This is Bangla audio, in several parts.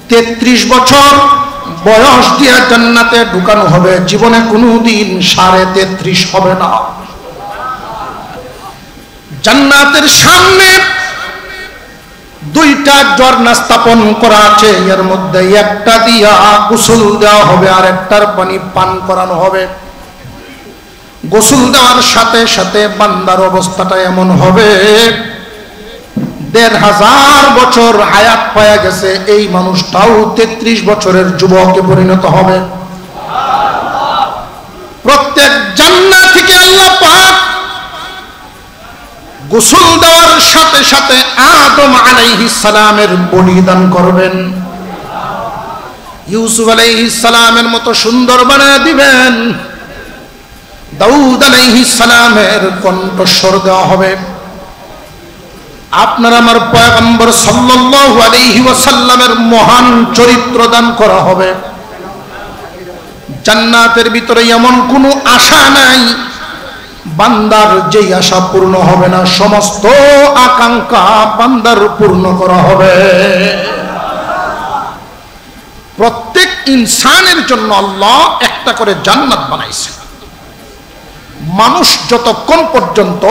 33 বছর বয়স দিয়ে জান্নাতে ঢুকানো হবে, জীবনে কোনোদিন 33.5 হবে না। জান্নাতের সামনে 2টা ঝর্ণা স্থাপন করা আছে, এর মধ্যে একটা দিয়া গোসল দেওয়া হবে আর একটার পানি পান করানো হবে। গোসল দেওয়ার সাথে সাথে বান্দার অবস্থাটা এমন হবে 1500 বছর হায়াত পাওয়া গেছে, এই মানুষটাও 33 বছরের যুবকে পরিণত হবে। প্রত্যেক জান্নাত থেকে আল্লাহ পাক গোসল দেওয়ার সাথে সাথে আদম আলাইহিস সালামের বলিদান করবেন, ইউসুফ আলাইহিস সালামের মতো সুন্দর বানিয়ে দিবেন, দাউদ আলাইহিস সালামের কণ্ঠস্বর দেওয়া হবে, আপনার আমার পয়গম্বর সাল্লাল্লাহু আলাইহি ওয়াসাল্লামের মহান চরিত্র দান করা হবে। জান্নাতের ভিতরে এমন কোনো আশা নাই বান্দার যেই আশা পূর্ণ হবে না, সমস্ত আকাঙ্ক্ষা বান্দার পূর্ণ করা হবে। প্রত্যেক ইনসানের জন্য আল্লাহ একটা করে জান্নাত বানাইছে। মানুষ যতক্ষণ পর্যন্ত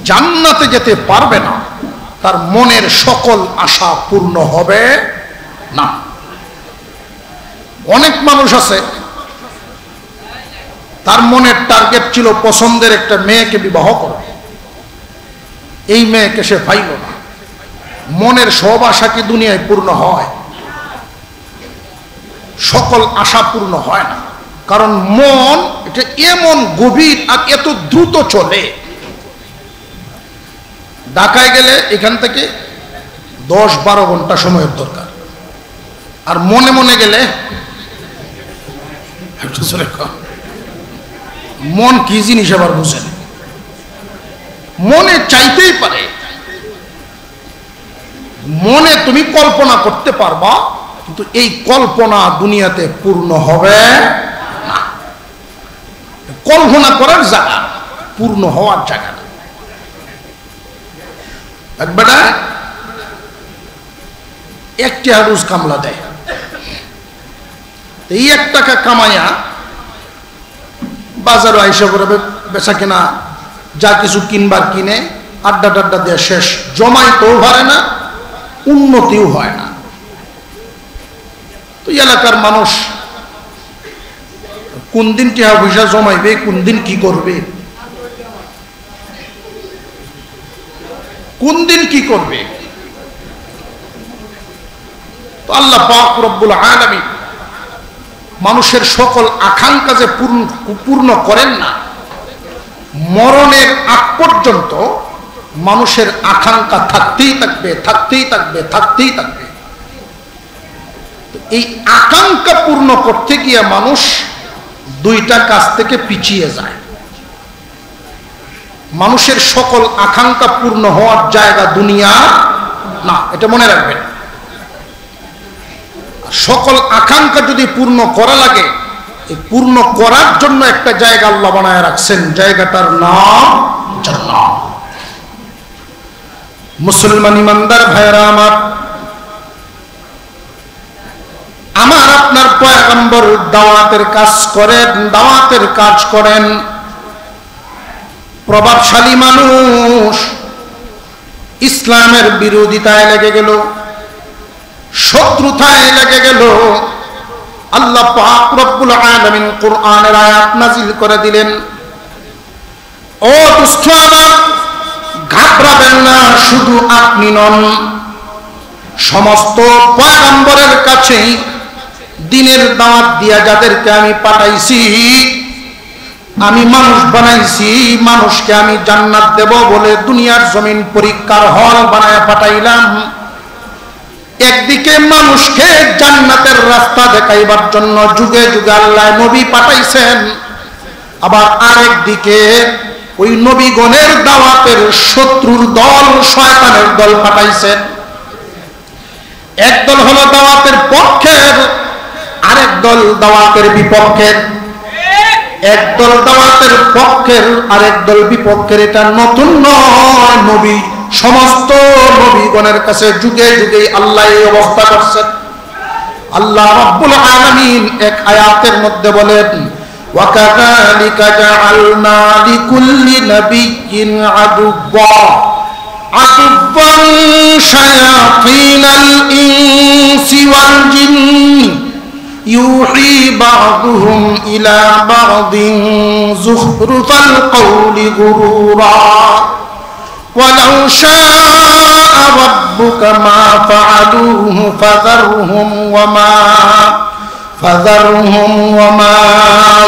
জান্নাতে যেতে পারবে না, তার মনের সকল আশা পূর্ণ হবে না। অনেক মানুষ আছে তার মনের টার্গেট ছিল পছন্দের একটা মেয়েকে বিবাহ করবে, এই মেয়েকে সে পাইল না। মনের সব আশা কি দুনিয়ায় পূর্ণ হয়? সকল আশা পূর্ণ হয় না, কারণ মন এটা এমন গভীর আর এত দ্রুত চলে। ঢাকায় গেলে এখান থেকে 10-12 ঘন্টা সময়ের দরকার, আর মনে মনে গেলে মন কি জিনিস আবার বুঝেন, মনে চাইতেই পারে, মনে তুমি কল্পনা করতে পারবা, কিন্তু এই কল্পনা দুনিয়াতে পূর্ণ হবে না। কল্পনা করার জায়গা, পূর্ণ হওয়ার জায়গা না। একবারে 1 টাকা রোজ কামলা দেয়, এই 1 টাকা কামাইয়া বাজারে আইসা করে বেচা কেনা যা কিছু কিনবার কিনে আড্ডা টাড্ডা দেওয়া শেষ, জমাইতেও পারে না, উন্নতিও হয় না। তো এলাকার মানুষ কোন দিন টাকা পয়সা জমাইবে, কোন দিন কি করবে, কোন দিন কি করবে? তো আল্লাহ পাক রব্বুল আলামিন মানুষের সকল আকাঙ্ক্ষা যে পূর্ণ করেন না, মরণের আগ পর্যন্ত মানুষের আকাঙ্ক্ষা থাকতেই থাকবে, থাকতেই থাকবে, থাকতেই থাকবে। এই আকাঙ্ক্ষা পূর্ণ করতে গিয়ে মানুষ 2টা কাজ থেকে পিছিয়ে যায়। মানুষের সকল আকাঙ্ক্ষা পূর্ণ হওয়ার জায়গা দুনিয়া না, এটা মনে রাখবেন। সকল আকাঙ্ক্ষা যদি পূর্ণ করা লাগে, এই পূর্ণ করার জন্য একটা জায়গা আল্লাহ বানায় রাখছেন, জায়গাটার নাম জান্নাত। মুসলমান ইমানদার ভাইরা আমার, আমার আপনার পয়গম্বর দাওয়াতের কাজ করেন, দাওয়াতের কাজ করেন। প্রভাবশালী মানুষ ইসলামের বিরোধিতায় লেগে গেল, শত্রুতায় লেগে গেল, আল্লাহ পাক রব্বুল আলামিন কোরআনের আয়াত নাজিল করে দিলেন, ও দুষ্ট আমার, ঘাবড়াবেন না, শুধু আপনি নন, সমস্ত পয়গম্বরের কাছেই দ্বীনের দাওয়াত দিয়া যাদেরকে আমি পাঠাইছি, আমি মানুষ বানাইছি, মানুষকে আমি জান্নাত দেব বলে দুনিয়ার জমিন পরীক্ষার হল বানায় পাঠাইলাম। একদিকে মানুষকে জান্নাতের রাস্তা দেখাইবার জন্য যুগে যুগে আল্লাহ নবী পাঠাইছেন, আবার আরেক দিকে ওই নবীগণের দাওয়াতের শত্রুর দল, শয়তানের দল পাঠাইছেন। একদল হলো দাওয়াতের পক্ষের, আরেক দল দাওয়াতের বিপক্ষের। একদল দাওয়াতের পক্ষের, আরেক দল বিপক্ষের, এটা নতুন নয়। নবী সমস্ত নবীগণের কাছে যুগে যুগে আল্লাহ এই অবস্থা করছেন। আল্লাহ রাব্বুল আলামিন এক আয়াতের মধ্যে বলেন, ওয়াকাযালিকা জাআলনা লিকুল্লি নাবিয়্যিন আদুওয়ান শায়াতিনাল ইনসি ওয়াল জিন্নি ইউহি বা'দুহুম ইলা বা'দিন যুখরুফাল কওলি গুরুরা ওয়ালাউ শাআ রাব্বুকা মা ফাআলুহু ফাযারহুম ওয়ামা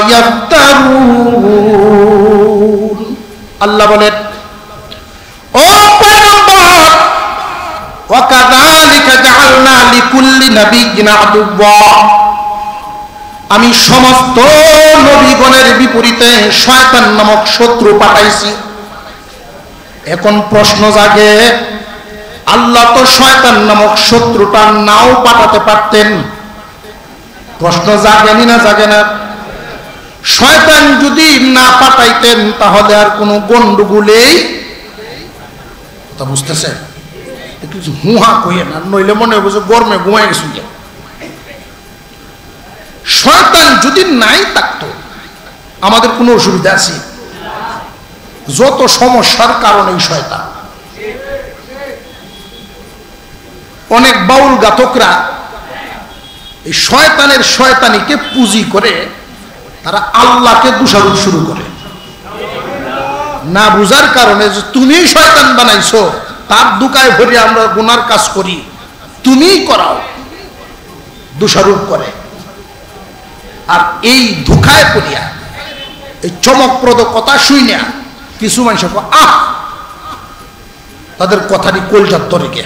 ইয়াফতারুন। আল্লাহ বলেন, ও পয়গম্বর, ওয়াকাযালিকা জাআলনা লিকুল্লি নাবিয়্যিন আদুওয়া, আমি সমস্ত নবীগণের বিপরীতে শয়তান নামক শত্রু পাঠাইছি। এখন প্রশ্ন জাগে, আল্লাহ তো শয়তান নামক শত্রুটা নাও পাঠাতে পারতেন। প্রশ্ন জাগেনি না জাগে না? শয়তান যদি না পাঠাইতেন তাহলে আর কোনো গন্ডগোলেই তা বুঝতেছে কিছু হুহা কইয়ে না, নইলে মনে হবে যে গরমে ঘুমাই গেছে। শয়তান যদি নাই থাকতো আমাদের কোনো অসুবিধা আছে? যত সমস্যার কারণে শয়তান। অনেক বাউল গাতকরা এই শয়তানের শয়তানিকে পুঁজি করে তারা আল্লাহকে দোষারোপ শুরু করে, না বুঝার কারণে যে তুমি শয়তান বানাইছো, তার দুকায় ভরে আমরা গুনার কাজ করি, তুমিই করাও, দোষারোপ করে। আর এই ধোঁকায় পড়িয়া এই চমকপ্রদ কথা শুইনা কিছু মানুষ তাদের কথাটি কলজার তরে গে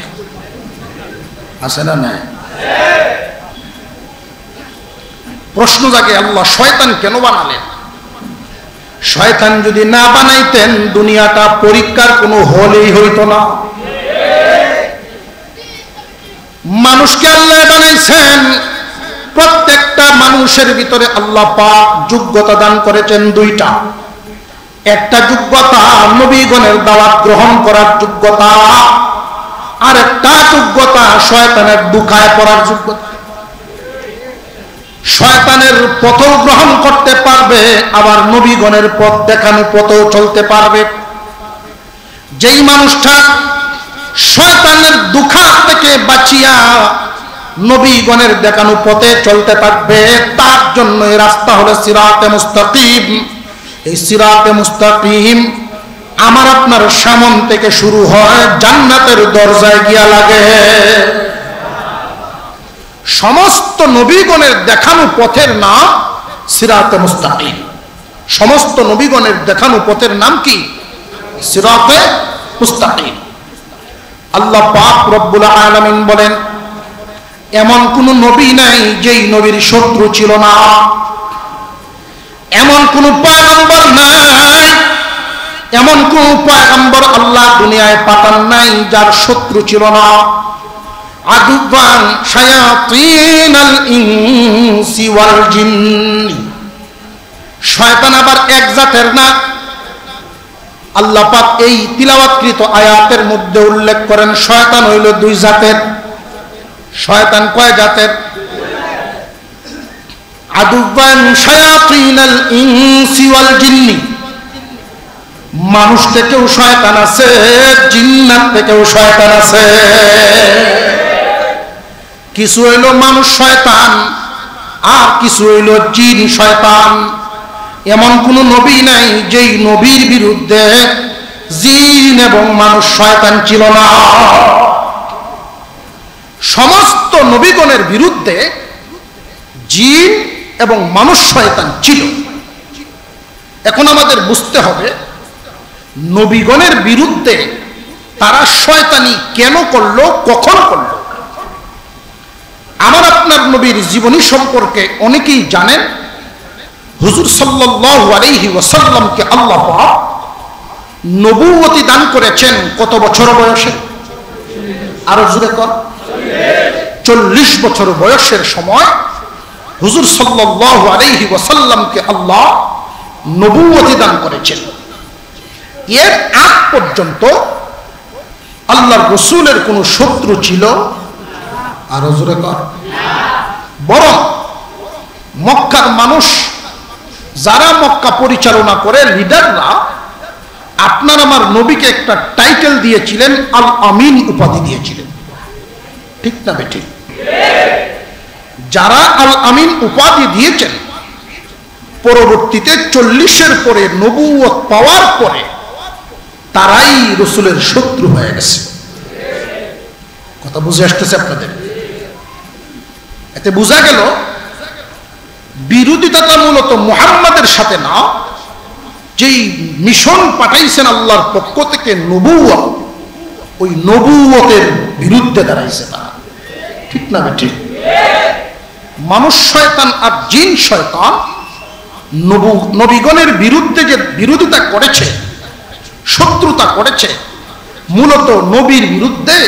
আছে না নাই? প্রশ্ন জাগে, আল্লাহ শয়তান কেন বানালেন? শয়তান যদি না বানাইতেন দুনিয়াটা পরীক্ষার কোনো হলেই হইতো না। মানুষকে আল্লাহ বানাইছেন, প্রত্যেকটা মানুষের ভিতরে আল্লাহ পাক যোগ্যতা দান করেছেন দুইটা। একটা যোগ্যতা নবীগণের দাওয়াত গ্রহণ করার যোগ্যতা, আর একটা যোগ্যতা শয়তানের দুখায় পড়ার যোগ্যতা। শয়তানের পথও গ্রহণ করতে পারবে, আবার নবীগণের পথ দেখানো পথও চলতে পারবে। যেই মানুষটা শয়তানের দুখা থেকে বাঁচিয়া নবীগণের দেখানো পথে চলতে থাকবে, তার জন্য এই রাস্তা হলো সিরাতে মুস্তাকিম। এই সিরাতে মুস্তাকিম আমার আপনার সামন থেকে শুরু হয়, জান্নাতের দরজায় গিয়া লাগে। সমস্ত নবীগণের দেখানো পথের নাম সিরাতে মুস্তাকিম। সমস্ত নবীগণের দেখানো পথের নাম কি? সিরাতে মুস্তাকিম। আল্লাহ পাক রব্বুল আলামিন বলেন, এমন কোন নবী নাই যেই নবীর শত্রু ছিল না, এমন কোন পয়গম্বর নাই, এমন কোন পয়গম্বর আল্লাহ দুনিয়ায় পাঠান নাই যার শত্রু ছিল না। আদুওয়ান শায়াতিনাল ইনসি ওয়াল জিন্নি, শয়তান আবার এক জাতের না। আল্লাহ পাক এই তিলাওয়াতকৃত আয়াতের মধ্যে উল্লেখ করেন শয়তান হইল দুই জাতের। শয়তান কয় জাতের? আদুওয়ান শায়াতিনাল ইনসি ওয়াল জিন্নি, মানুষ থেকেও শয়তান আছে, জিন্নাত থেকেও শয়তান আছে। কিছু হইল মানুষ শয়তান, আর কিছু হইল জিন শয়তান। এমন কোন নবী নাই যেই নবীর বিরুদ্ধে জিন এবং মানুষ শয়তান ছিল না। সমস্ত নবীগণের বিরুদ্ধে জিন এবং মানুষ শয়তান ছিল। এখন আমাদের বুঝতে হবে নবীগণের বিরুদ্ধে তারা শয়তানি কেন করলো, কখন করলো। আমার আপনার নবীর জীবনী সম্পর্কে অনেকেই জানেন। হুজুর সাল্লাল্লাহু আলাইহি ওয়াসাল্লামকে আল্লাহ পাক নবুয়তি দান করেছেন কত বছর বয়সে? আরো জোরে কর। 40 বছর বয়সের সময় হুজুর সাল্লাল্লাহু আলাইহি ওয়াসাল্লামকে আল্লাহ নবুয়তি দান করেছেন। এর আগ পর্যন্ত আল্লাহর রাসূলের কোনো শত্রু ছিল? আরো জোরে কর। বরং মক্কার মানুষ যারা মক্কা পরিচালনা করে, লিডাররা, আপনার আমার নবীকে একটা টাইটেল দিয়েছিলেন, আল আমিন উপাধি দিয়েছিলেন। ঠিক না বেঠিক? যারা আল আমিন উপাধি দিয়েছেন, পরবর্তীতে 40-এর পরে নবুয়ত পাওয়ার পরে তারাই রাসূলের শত্রু হয়ে গেছে। কথা বুঝে আসতেছে আপনাদের? এতে বোঝা গেল বিরোধিতাটা মূলত মুহাম্মাদের সাথে না, যেই মিশন পাঠাইছেন আল্লাহর পক্ষ থেকে নবুয়ত, ওই নবুয়তের বিরুদ্ধে দাঁড়াইছে তারা। ঠিক না ঠিক? মানুষ শয়তান আর জিন শয়তান নবীগণের বিরুদ্ধে যে বিরোধিতা করেছে, শত্রুতা করেছে, মূলত নবীর বিরুদ্ধে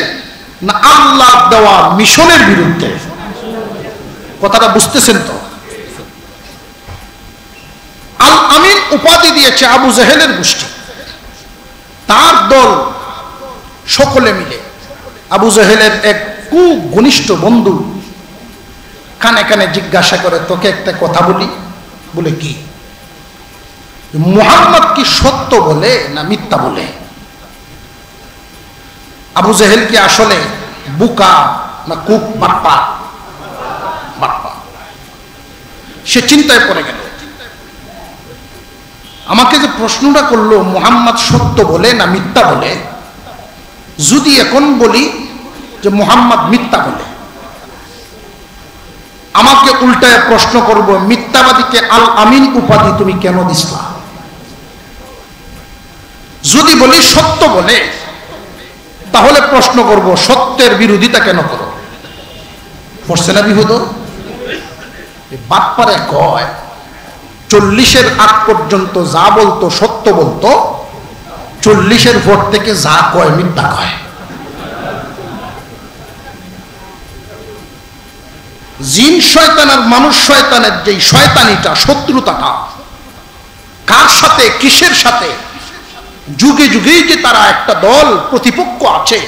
না আল্লাহ দেওয়া মিশনের বিরুদ্ধে। কথাটা বুঝতেছেন তো? আল আমিন উপাধি দিয়েছে আবু জেহেলের গোষ্ঠী, তার দল সকলে মিলে। আবু জেহেলের এক খুব ঘনিষ্ঠ বন্ধু কানে কানে জিজ্ঞাসা করে, তোকে একটা কথা বলি। বলে কি? মুহাম্মদ কি সত্য বলে না মিথ্যা বলে? আবু জেহেল কি আসলে বুকা না কুক বাপ্পা? বাপ্পা। সে চিন্তায় পড়ে গেল। আমাকে যে প্রশ্নটা করলো, মুহাম্মদ সত্য বলে না মিথ্যা বলে, যদি এখন বলি যে মুহাম্মদ মিথ্যা বলে, আমাকে উল্টায় প্রশ্ন করব, মিথ্যাবাদীকে আল আমিন উপাধি তুমি কেন দিছলা? যদি বলি সত্য বলে, তাহলে প্রশ্ন করব, সত্যের বিরোধিতা কেন করো? পড়ছে না বিহুদ? বাটপারে কয় 40-এর আগ পর্যন্ত যা বলতো সত্য বলতো, 40-এর ভোট থেকে যা কয় মিথ্যা কয়। জিন শয়তান আর মানুষ শয়তানের যে শয়তানিটা, শত্রুতাটা, কার সাথে কিসের সাথে, যুগে যুগেই যে তারা একটা দল প্রতিপক্ষ আছে,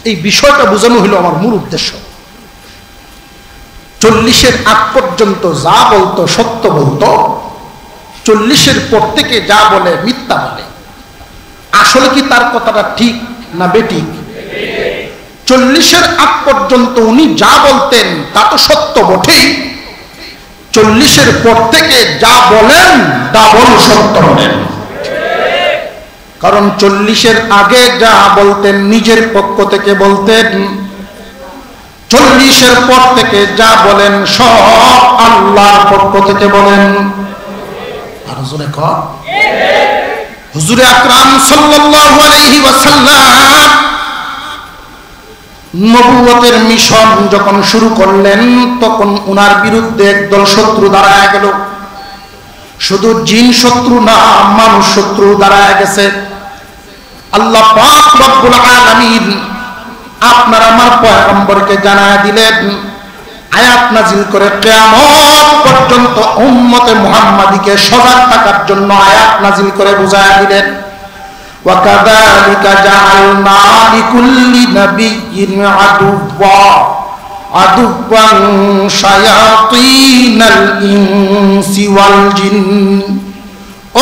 এই বিষয়টা বোঝানো হলো আমার মূল উদ্দেশ্য। 40-এর আগ পর্যন্ত যা বলতো সত্য বলতো, 40-এর পর থেকে যা বলে মিথ্যা বলে। আসলে কি তার কথাটা ঠিক না বেঠিক? 40-এর আগ পর্যন্ত উনি যা বলতেন তা তো সত্য বটেই, 40-এর পর থেকে যা বলেন ডাবল সত্য বলেন। কারণ 40-এর আগে যা বলতেন নিজের পক্ষ থেকে বলতেন, 40-এর পর থেকে যা বলেন সব আল্লাহর পক্ষ থেকে বলেন। আর জোরে কর। হুজুরে আকরাম সাল্লাল্লাহু আলাইহি ওয়াসাল্লাম নবুয়তের মিশন যখন শুরু করলেন, তখন উনার বিরুদ্ধে একদল শত্রু দাঁড়ায় গেল। শুধু জিন শত্রু না, মানুষ শত্রু দাঁড়ায় গেছে। আল্লাহ পাক রব্বুল আলামিন আপনার আমার পয়গম্বরকে জানায় দিলেন, আয়াত নাজিল করে কিয়ামত পর্যন্ত উম্মতে মুহাম্মাদীকে সজাগ থাকার জন্য আয়াত নাজিল করে বুঝায় দিলেন, ওয়াকাযালিকা জাআলনা লিকুল্লি নাবিয়্যিন আদুওয়ান শায়াতিনাল ইনসি ওয়াল জিন।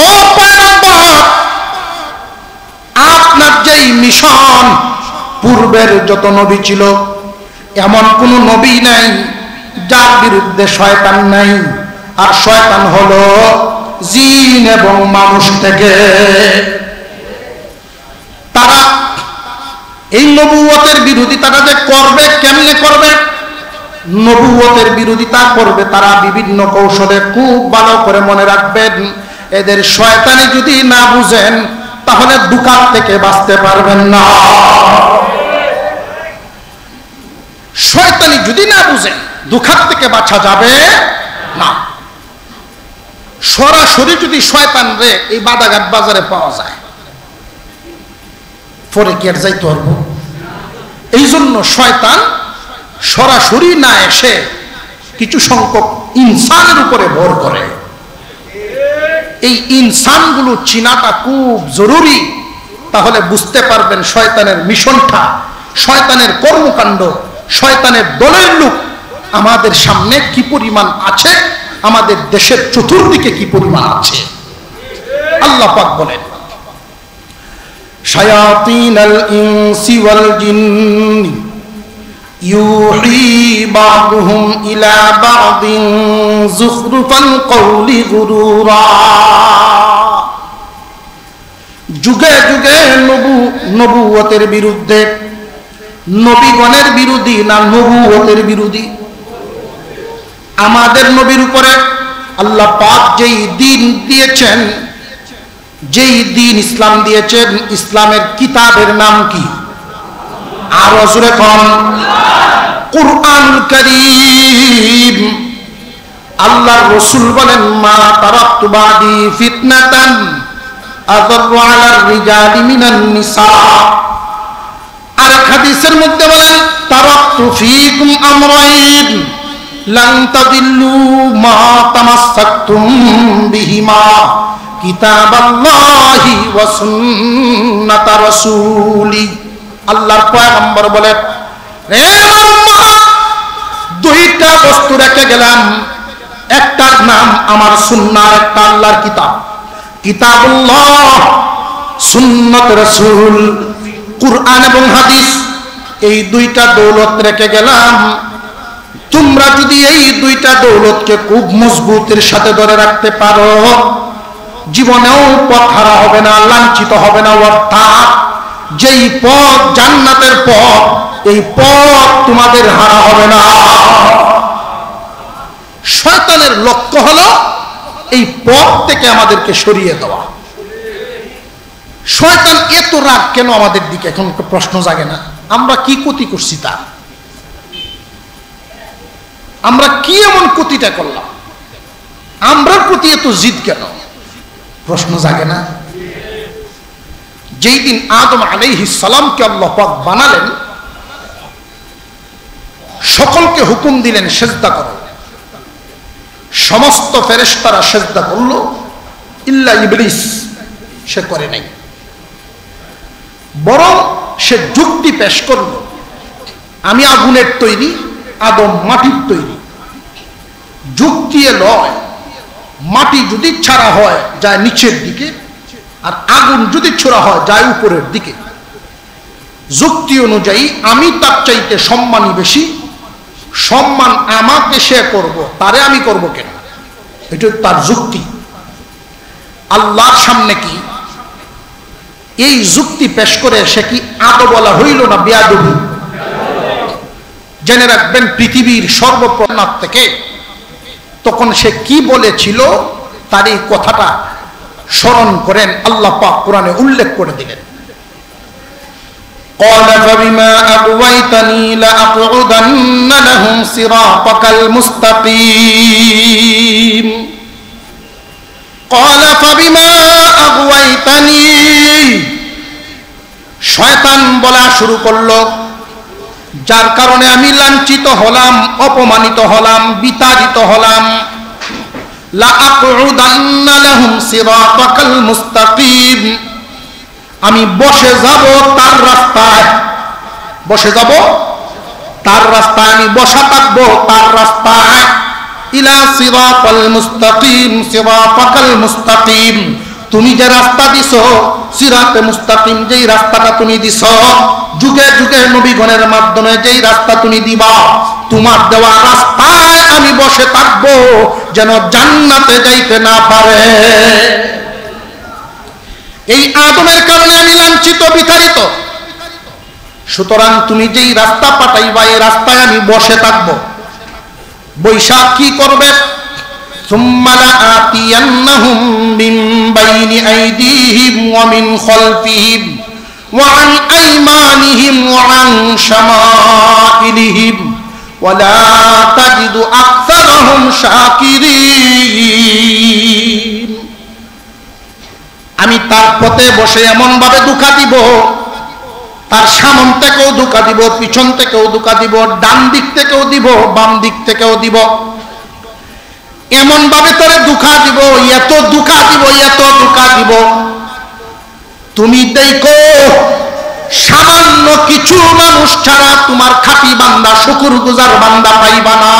ও পয়গম্বর, আপনার যেই মিশন, পূর্বের যত নবী ছিল এমন কোন নবী নাই যার বিরুদ্ধে শয়তান নাই। আর শয়তান হলো জিন এবং মানুষ থেকে। তারা এই নবুয়তের বিরোধিতাটা যে করবে, কেমনে করবে? নবুয়তের বিরোধিতা করবে তারা বিভিন্ন কৌশলে। খুব ভালো করে মনে রাখবেন, এদের শয়তানি যদি না বুঝেন তাহলে দুকার থেকে বাঁচতে পারবেন না। শয়তানি যদি না বুঝেন দুকার থেকে বাঁচা যাবে না। সরাসরি যদি শয়তান রে এই বাদাঘাট বাজারে পাওয়া যায়, পরে কি আর যাইতে পারবো? এই জন্য শয়তান সরাসরি না এসে কিছু সংখ্যক ইনসানের উপরে ভর করে। এই ইনসানগুলো চিনাটা খুব জরুরি। তাহলে বুঝতে পারবেন শয়তানের মিশনটা, শয়তানের কর্মকাণ্ড, শয়তানের দলের লোক আমাদের সামনে কি পরিমাণ আছে, আমাদের দেশের চতুর্দিকে কি পরিমাণ আছে। আল্লাহ পাক বলেন, শায়াতিনাল ইনসি ওয়াল জিন্নি ইউহি বা'দুহুম ইলা বা'দিন যুখরুফাল কওলি গুরুরা। যুগে যুগে নবুয়তের বিরুদ্ধে, নবীগণের বিরোধী না নবুয়তের বিরোধী? আমাদের নবীর উপরে আল্লাহ পাক যেই দিন দিয়েছেন, যেই দিন ইসলাম দিয়েছেন, ইসলামের কিতাবের নাম কি? আর জোরে কোন? কুরআন কারীম। আল্লাহর রাসূল বলেন, মা তারাকতু বাদি ফিতনাতান আযাররু আলার রিজালি মিনান নিসা। আর হাদিসের মধ্যে বলেন, তারাকতু ফীকুম আমরাইন লান তাদিল্লু মা তামাসসাকতুম বিহিমা কিতাবাল্লাহি ওয়া সুন্নাত রাসূলি। আল্লাহর পয়গম্বর বলেন, হে উম্মাহ, দুইটা বস্তু রেখে গেলাম, একটার নাম আমার সুন্নাহ, একটা আল্লাহর কিতাব, কিতাবুল্লাহ, সুন্নাত রাসূল, কুরআন এবং হাদিস। এই দুইটা দৌলত রেখে গেলাম। তোমরা যদি এই দুইটা দৌলতকে খুব মজবুতের সাথে ধরে রাখতে পারো, জীবনেও পথ হারা হবে না, লাঞ্ছিত হবে না। অর্থাৎ যেই পথ জান্নাতের পথ, এই পথ তোমাদের হারা হবে না। শয়তানের লক্ষ্য হলো এই পথ থেকে আমাদেরকে সরিয়ে দেওয়া। শয়তান এত রাগ কেন আমাদের দিকে? এখন প্রশ্ন জাগে না? আমরা কি ক্ষতি করছি তার? আমরা কি এমন ক্ষতিটা করলাম? আমরার প্রতি এত জিদ কেন? প্রশ্ন জাগে না? যেই দিন আদম আলাইহিস সালামকে আল্লাহ পাক বানালেন, সকলকে হুকুম দিলেন সেজদা করো। সমস্ত ফেরেশতারা সেজদা করলো, ইল্লা ইবলিস, সে করে নাই। বরং সে যুক্তি পেশ করল, আমি আগুনের তৈরি, আদম মাটির তৈরি। যুক্তি লয়, মাটি যদি ছাড়া হয় যায় নিচের দিকে, আর আগুন যদি ছোড়া হয় যায় উপরের দিকে। যুক্তি অনুযায়ী আমি তার চাইতে সম্মানী বেশি, সম্মান আমাকে সে করব, তারে আমি করব কেন? এটা তার যুক্তি। আল্লাহর সামনে কি এই যুক্তি পেশ করে সে কি আদো বলা হইল না বেয়াদবি? জেনে রাখবেন, পৃথিবীর সর্বপ্রথম থেকে তখন সে কি বলেছিল তার এই কথাটা স্মরণ করেন, আল্লাহ পাক কোরআনে উল্লেখ করে দিলেন। قال فبما أغويتني لأقعدن لهم صراطك المستقيم قال فبما أغويتني। শয়তান বলা শুরু করলো, যার কারণে আমি লাঞ্ছিত হলাম, অপমানিত হলাম, বিতাড়িত হলাম। লাআকুদান্না লাহুম সিরাতাকাল মুস্তাকিম, আমি বসে যাব তার রাস্তায়, বসে যাব তার রাস্তায়, আমি বসা থাকবো তার রাস্তায়। ইলা সিরাতাল মুস্তাকিম, সিরাতাকাল মুস্তাকিম, তুমি যে রাস্তা দিছো, সিরাতে মুস্তাকিম, যেই রাস্তাটা তুমি দিছো, যুগে যুগে নবীগণের মাধ্যমে যেই রাস্তা তুমি দিবা, তোমার দেওয়া রাস্তায় আমি বসে থাকবো, যেন জান্নাতে যাইতে না পারে। এই আদমের কারণে আমি লাঞ্ছিত, বিতাড়িত। সুতরাং তুমি যেই রাস্তা পাঠাইবা, এই রাস্তায় আমি বসে থাকবো। বৈশাখ কি করবে? সুম্মা লাআতিয়ান্নাহুম মিন বাইনি আইদিহিম ওয়া মিন খালফিহিম ওয়া আন আইমানিহিম ওয়া আন শামাইলিহিম ওয়া লা তাজিদু আকসারাহুম শাকিরিন। আমি তার পথে বসে এমন ভাবে ধোঁকা দিব, তার সামন থেকেও ধোঁকা দিব, পিছন থেকেও ধোঁকা দিব, ডান দিক থেকেও দিব, বাম দিক থেকেও দিব। এমন ভাবে তোরে ধোঁকা দিব, এত ধোঁকা দিব, এত ধোঁকা দিব, তুমি দেখো সামান্য কিছু মানুষ ছাড়া তোমার খাঁটি বান্দা শুকরগুজার বান্দা পাইবা না।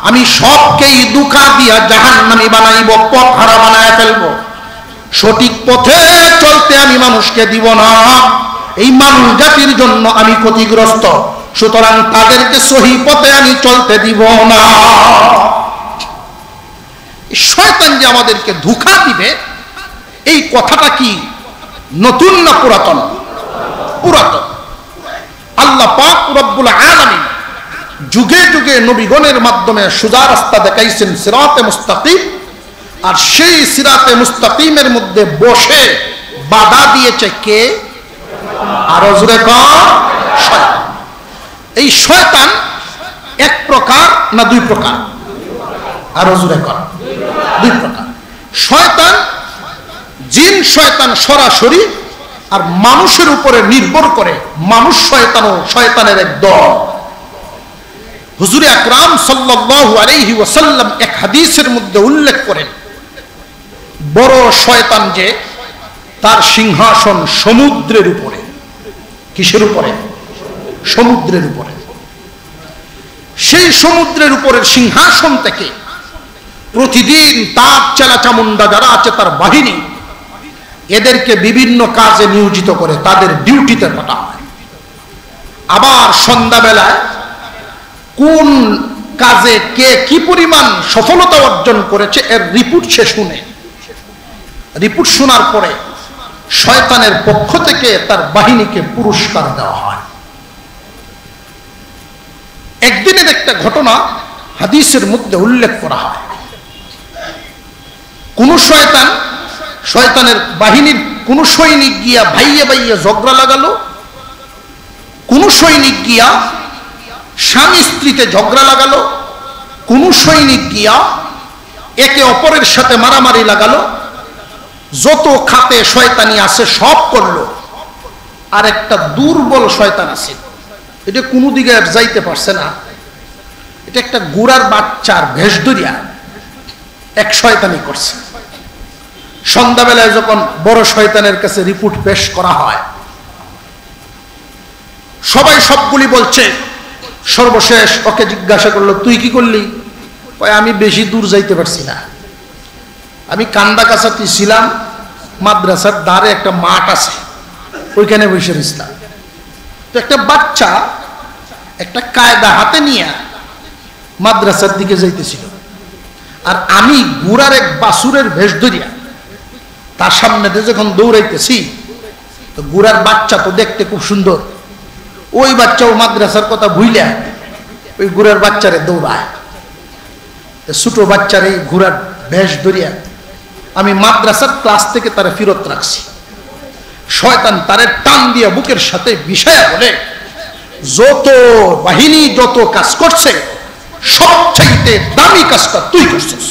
আমি সবকেই দুঃখা দিয়া জাহান্নামী বানাইব, পথ হারা বানায় ফেলবো। সঠিক পথে চলতে আমি মানুষকে দিব না। এই মানুষ জাতির জন্য আমি ক্ষতিগ্রস্ত, সুতরাং তাদেরকে সহি পথে আমি চলতে দিব না। শয়তান যে আমাদেরকে ধোঁকা দিবে, এই কথাটা কি নতুন না পুরাতন? পুরাতন। আল্লাহ পাক রব্বুল আলামিন যুগে যুগে নবীগণের মাধ্যমে সোজা রাস্তা দেখাইছেন, সিরাতে মুস্তাকিম। আর সেই সিরাতে মুস্তাকিমের মধ্যে বসে বাধা দিয়েছে কে? আরো জোরে কর, শয়তান। এই শয়তান এক প্রকার না দুই প্রকার? আরো জোরে কর, দুই প্রকার। শয়তান, জিন শয়তান সরাসরি, আর মানুষের উপরে নির্ভর করে মানুষ শয়তান ও শয়তানের এক দল। হুজুর আকরাম সাল্লাল্লাহু আলাইহি ওয়াসাল্লাম এক হাদিসের মধ্যে উল্লেখ করেন, বড় শয়তান যে তার সিংহাসন সমুদ্রের উপরে। কিসের উপরে? সমুদ্রের উপরে। সেই সমুদ্রের উপরের সিংহাসন থেকে প্রতিদিন তার চেলা চামুন্ডা যারা আছে, তার বাহিনী, এদেরকে বিভিন্ন কাজে নিয়োজিত করে, তাদের ডিউটিতে পাঠানো হয়। আবার সন্ধ্যাবেলায় কোন কাজে কে কি পরিমাণ সফলতা অর্জন করেছে এর রিপোর্ট সে শুনে। রিপোর্ট শোনার পরে শয়তানের পক্ষ থেকে তার বাহিনীকে পুরস্কার দেওয়া হয়। একদিনের একটা ঘটনা হাদিসের মধ্যে উল্লেখ করা হয়। কোন শয়তানের বাহিনীর কোন সৈনিক গিয়া ভাইয়ে ভাইয়ে ঝগড়া লাগালো, কোন সৈনিক গিয়া স্বামী স্ত্রীতে ঝগড়া লাগালো, কোন সৈনিক গিয়া একে অপরের সাথে মারামারি লাগালো। যত খাতে শয়তানি আছে সব করলো। আর একটা দুর্বল শয়তান আছে, এটা কোনো দিকে যাইতে পারছে না। এটা একটা গুড়ার বাচ্চার ভেষ ধরিয়া এক শয়তানি করছে। সন্ধ্যাবেলায় যখন বড় শয়তানের কাছে রিপোর্ট পেশ করা হয়, সবাই সবগুলি বলছে। সর্বশেষ ওকে জিজ্ঞাসা করলো, তুই কি করলি? আমি বেশি দূর যাইতে পারছি না, আমি কান্দাকাছাতে ছিলাম, মাদ্রাসার দ্বারে একটা মাঠ আছে, ওইখানে বসে রইছিলাম। তো একটা বাচ্চা একটা কায়দা হাতে নিয়ে মাদ্রাসার দিকে যাইতেছিল, আর আমি গুড়ার এক বাসুরের ভেষ ধরিয়া তার সামনে যখন দৌড়াইতেছি, তো গুড়ার বাচ্চা তো দেখতে খুব সুন্দর, ওই বাচ্চাও মাদ্রাসার কথা ভুইলা ওই গুড়ার বাচ্চারে দৌড়ায়। ছোট বাচ্চার এই ঘোড়ার ভেষ ধরিয়া আমি মাদ্রাসার ক্লাস থেকে তারা ফিরত রাখছি। শয়তান তারে টান দিয়া বুকের সাথে বিষয়া বলে, যত বাহিনী যত কাজ করছে সবচাইতে দামি কাজটা তুই করছিস।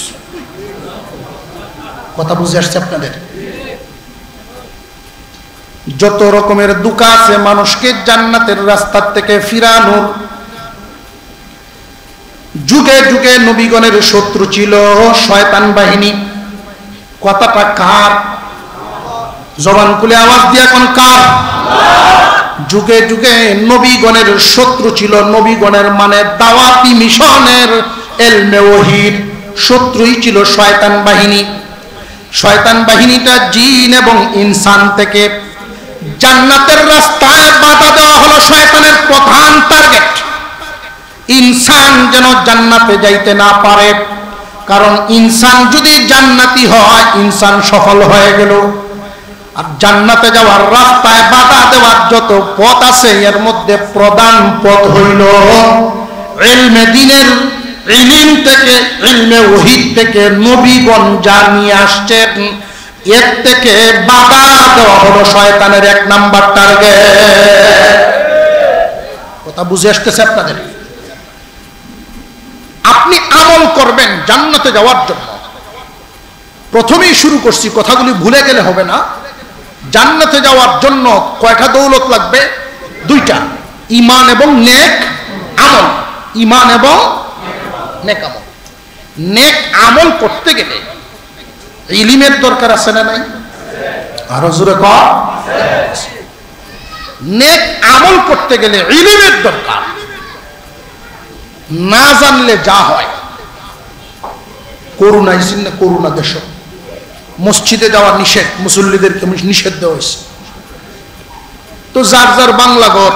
কথা বুঝে আসছে আপনাদের? যত রকমের দুঃখ আছে মানুষকে জান্নাতের রাস্তা থেকে ফিরানোর, যুগে যুগে নবীগণের শত্রু ছিল শয়তান বাহিনী। কথাটা কার? জবান খুলে আওয়াজ দিয়া কোন কার? যুগে যুগে নবীগণের শত্রু ছিল। নবীগণের মানে দাওয়াতি মিশনের এলমে ওহীর শত্রুই ছিল শয়তান বাহিনী। শয়তান বাহিনীটা জিন এবং ইনসান থেকে জান্নাতের রাস্তায় বাধা দেওয়া হলো শয়তানের প্রধান টার্গেট। ইনসান যেন জান্নাতে যাইতে না পারে, কারণ ইনসান যদি জান্নাতি হয় ইনসান সফল হয়ে গেল। আর জান্নাতে যাওয়ার রাস্তায় বাধা দেওয়ার যত পথ আছে এর মধ্যে প্রধান পথ হইল ইলমে দ্বীনের, ইলম থেকে, ইলমে ওহী থেকে নবীগণ যা নিয়ে আসছেন এর থেকে বাধা দেওয়া হলো শয়তানের এক নাম্বার টার্গেট। কথা বুঝে আসতেছে আপনাদের? আপনি আমল করবেন জান্নাতে যাওয়ার জন্য। প্রথমেই শুরু করছি, কথাগুলি ভুলে গেলে হবে না। জান্নাতে যাওয়ার জন্য কয়টা দৌলত লাগবে? দুইটা, ঈমান এবং নেক আমল। ঈমান এবং নেক আমল। নেক আমল করতে গেলে ইলমের দরকার আছে না নাই? আরো জোরে কর। নেক আমল করতে গেলে ইলমের দরকার, না জানলে যা হয়। করোনা আইসিন না, করোনা দেশ মসজিদে যাওয়া নিষেধ, মুসল্লিদেরকে নিষেধ দেওয়া হয়েছে। তো যার যার বাংলা ঘর,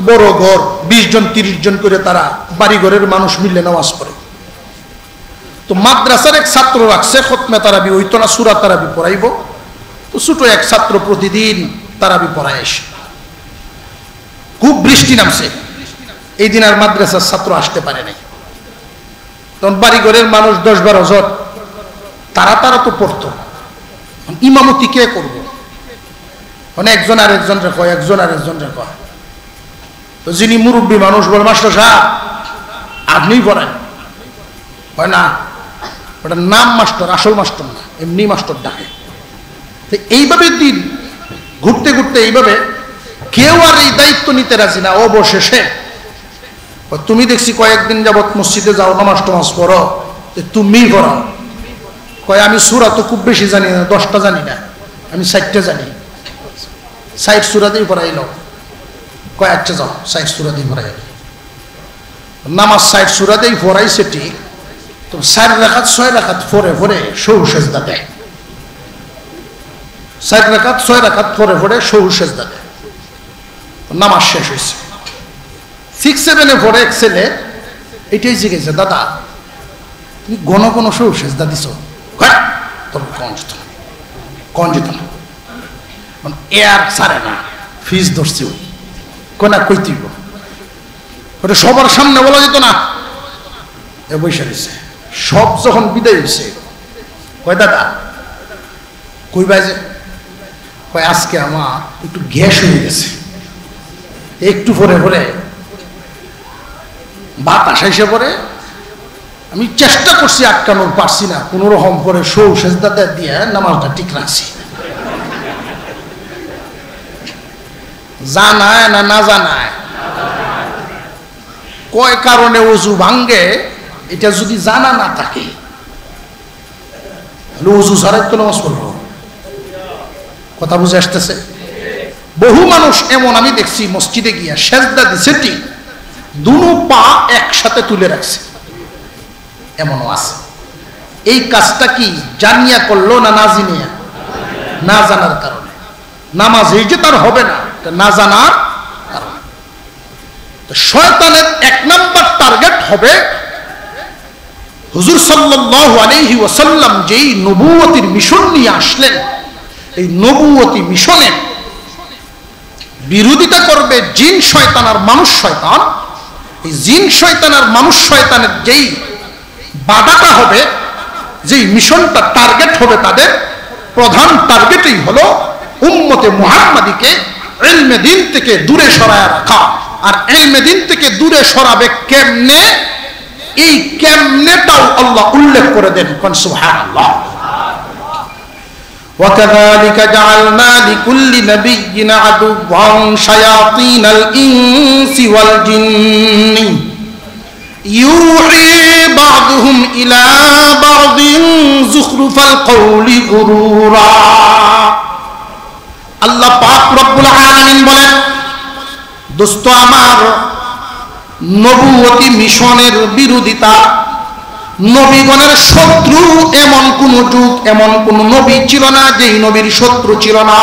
বড় ঘর, 20 জন 30 জন করে তারা বাড়ি ঘরের মানুষ মিলে নামাজ পড়ে। তো মাদ্রাসার এক ছাত্র রাখছে খতমে তারাবি হইতো না, সূরা তারাবি পড়াইব। তো ছোট এক ছাত্র প্রতিদিন তারাবি পড়ায় আসে। খুব বৃষ্টি নামছে, এই দিন আর মাদ্রাসার ছাত্র আসতে পারে নাই। তখন বাড়ি ঘরের মানুষ 10-12 জন, তারা তো পড়তো। ইমামতি কে করব? মানে একজন আর একজন রেখো, একজন আর একজন রেখো। তো যিনি মুরব্বী মানুষ বলে, মাস্টার সাহেব আপনিই পড়েন। হয় না, ওটার নাম মাস্টার, আসল মাস্টার না, এমনি মাস্টার ডাকে। তো এইভাবে দিন ঘুরতে ঘুরতে এইভাবে কেউ আর এই দায়িত্ব নিতে রাজি না। অবশেষে তুমি দেখছি কয়েকদিন যাবৎ মসজিদে যাও, নামাজ টামাজ পড়ো, তুমিই পড়াও। কয় আমি সূরা তো খুব বেশি জানি না, 10টা জানি না, আমি 60টা জানি। 60 সূরাতেই পড়াইল। কয় আচ্ছা যাও, 60 সূরাতেই পড়াইল। নামাজ 60 সূরাতেই পড়াইছে ঠিক, তো 4 রাকাত 6 রাকাত পড়ে পড়ে সহু সেজদা দেয়। 4 রাকাত 6 রাকাত পড়ে পড়ে সহু সেজদা দেয়। নামাজ শেষ হয়েছে। 6-7-এ পড়ে এক ছেলে এটাই জিজ্ঞেস, দাদা তুমি ঘন ঘন সহু সেজদা দিছ, তোর কন যেত না, এর ছাড়ে না, ফিস ধরছি ওই কোনা কইতি, ওটা সবার সামনে বলা যেত না। এ বৈশা দিছে। সব যখন বিদায় হয়েছে, কয় দাদা কই বাজে? কয় আজকে আমার একটু গ্যাস হয়ে গেছে, একটু পরে পরে বাতাস এসে পরে আমি চেষ্টা করছি আটকানোর, পারছি না, কোন রকম করে সৌ সেজদাতে দিয়ে নামাজটা ঠিক রাখছি। জানায় না না জানায়? কয় কারণে ওযু ভাঙ্গে, এটা যদি জানা না থাকে তাহলে ওযু ছাড়াই তো নামাজ পড়ব। কথা বুঝে আসতেছে? বহু মানুষ এমন আমি দেখছি মসজিদে গিয়া সেজদা দিছে ঠিক, দুনো পা একসাথে তুলে রাখছে, এমনও আছে। এই কাজটা কি জানিয়া করলো না না জানিয়া? না জানার কারণে। নামাজ এই যে তার হবে না, না জানার কারণে। তো শয়তানের 1 নাম্বার টার্গেট হবে হুজুর সাল্লাল্লাহু আলাইহি ওয়াসাল্লাম যেই নবুয়তির মিশন নিয়ে আসলেন, এই নবুয়তি মিশনে বিরোধিতা করবে জিন শয়তান আর মানুষ শয়তান। এই জিন শয়তান আর মানুষ শয়তানের যেই বাধাটা হবে, যেই মিশনটা টার্গেট হবে, তাদের প্রধান টার্গেটই হলো উম্মতে মুহাম্মাদীকে ইলমে দ্বীন থেকে দূরে সরায় রাখা। আর ইলমে দ্বীন থেকে দূরে সরাবে কেমনে, এই কেমনেটাও আল্লাহ উল্লেখ করে দেন। কোন সুবহানাল্লাহ। وَكَذَلِكَ جَعَلْنَا لِكُلِّ نَبِيٍّ عَدُوًّا شَيَاطِينَ الْإِنسِ وَالْجِنِّ يُوحِي بَعْضُهُمْ إِلَى بَعْضٍ زُخْرُفَ الْقَوْلِ غُرُورًا। আল্লাহ পাক রব্বুল আলামিন বলেন, দোস্ত আমার, নবুয়তি মিশনের বিরোধিতা, নবীগণের শত্রু এমন কোন যুগ, এমন কোন নবী ছিল না যেই নবীর শত্রু ছিল না।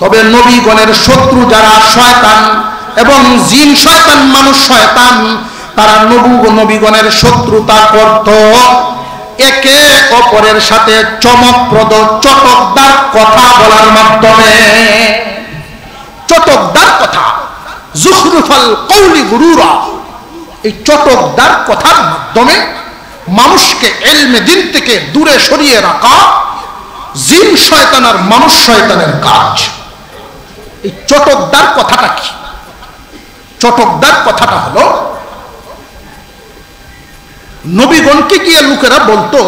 তবে নবীগণের শত্রু যারা শয়তান এবং জিন শয়তান মানুষ শয়তান, তারা নবীগণের শত্রুতা করত একে অপরের সাথে চমকপ্রদ চটকদার কথা বলার মাধ্যমে। চটকদার কথা, যুখরুফাল কওলি গুরুরা, এই চটকদার কথার মাধ্যমে মানুষকে ইলমে দ্বীন থেকে দূরে সরিয়ে রাখা জিন শয়তান আর মানুষ শয়তানের কাজ। এই চটকদার কথাটা কি? চটকদার কথাটা হলো, নবীগণকে গিয়ে লোকেরা বলতো,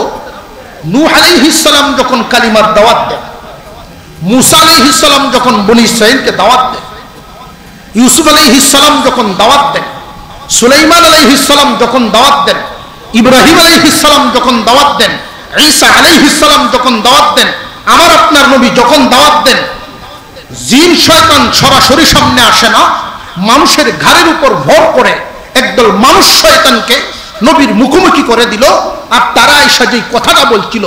নূহ আলাইহিস সালাম যখন কালিমার দাওয়াত দেন, মুসা আলাইহিস সালাম যখন বনী ইসরাঈলকে দাওয়াত দেন, ইউসুফ আলাইহিস সালাম যখন দাওয়াত দেন, সুলাইমান আলাইহিস সালাম যখন দাওয়াত দেন, ইব্রাহিম আলাইহিস সালাম যখন দাওয়াত দেন, ঈসা আলাইহিস সালাম যখন দাওয়াত দেন, আমার আপনার নবী যখন দাওয়াত দেন, জিন শয়তান সরাসরি সামনে আসে না, মানুষের ঘাড়ের উপর ভর করে একদল মানুষ শয়তানকে নবীর মুখোমুখি করে দিল। আর তারা এসে যে কথাটা বলছিল,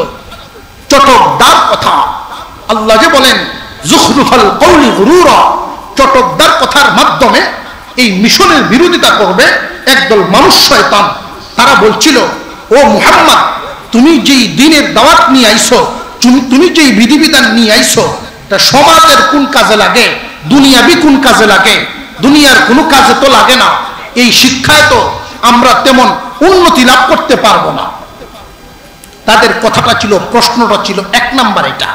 চটকদার কথা, আল্লাহ যে বলেন যুখরুফাল কওলি গুরুরা, চটকদার কথার মাধ্যমে এই মিশনের বিরোধিতা করবে একদল মানুষ শয়তান। তারা বলছিল, ও মুহাম্মদ, তুমি যেই দ্বীনের দাওয়াত নিয়ে আইছো, তুমি যেই বিধিবিধান নিয়ে আইছো, তা সমাজের কোন কাজে লাগে? দুনিয়াবি কোন কাজে লাগে? দুনিয়ার কোনো কাজে তো লাগে না। এই শিক্ষায় তো আমরা তেমন উন্নতি লাভ করতে পারবো না। তাদের কথাটা ছিল, প্রশ্নটা ছিল এক নাম্বার এটা,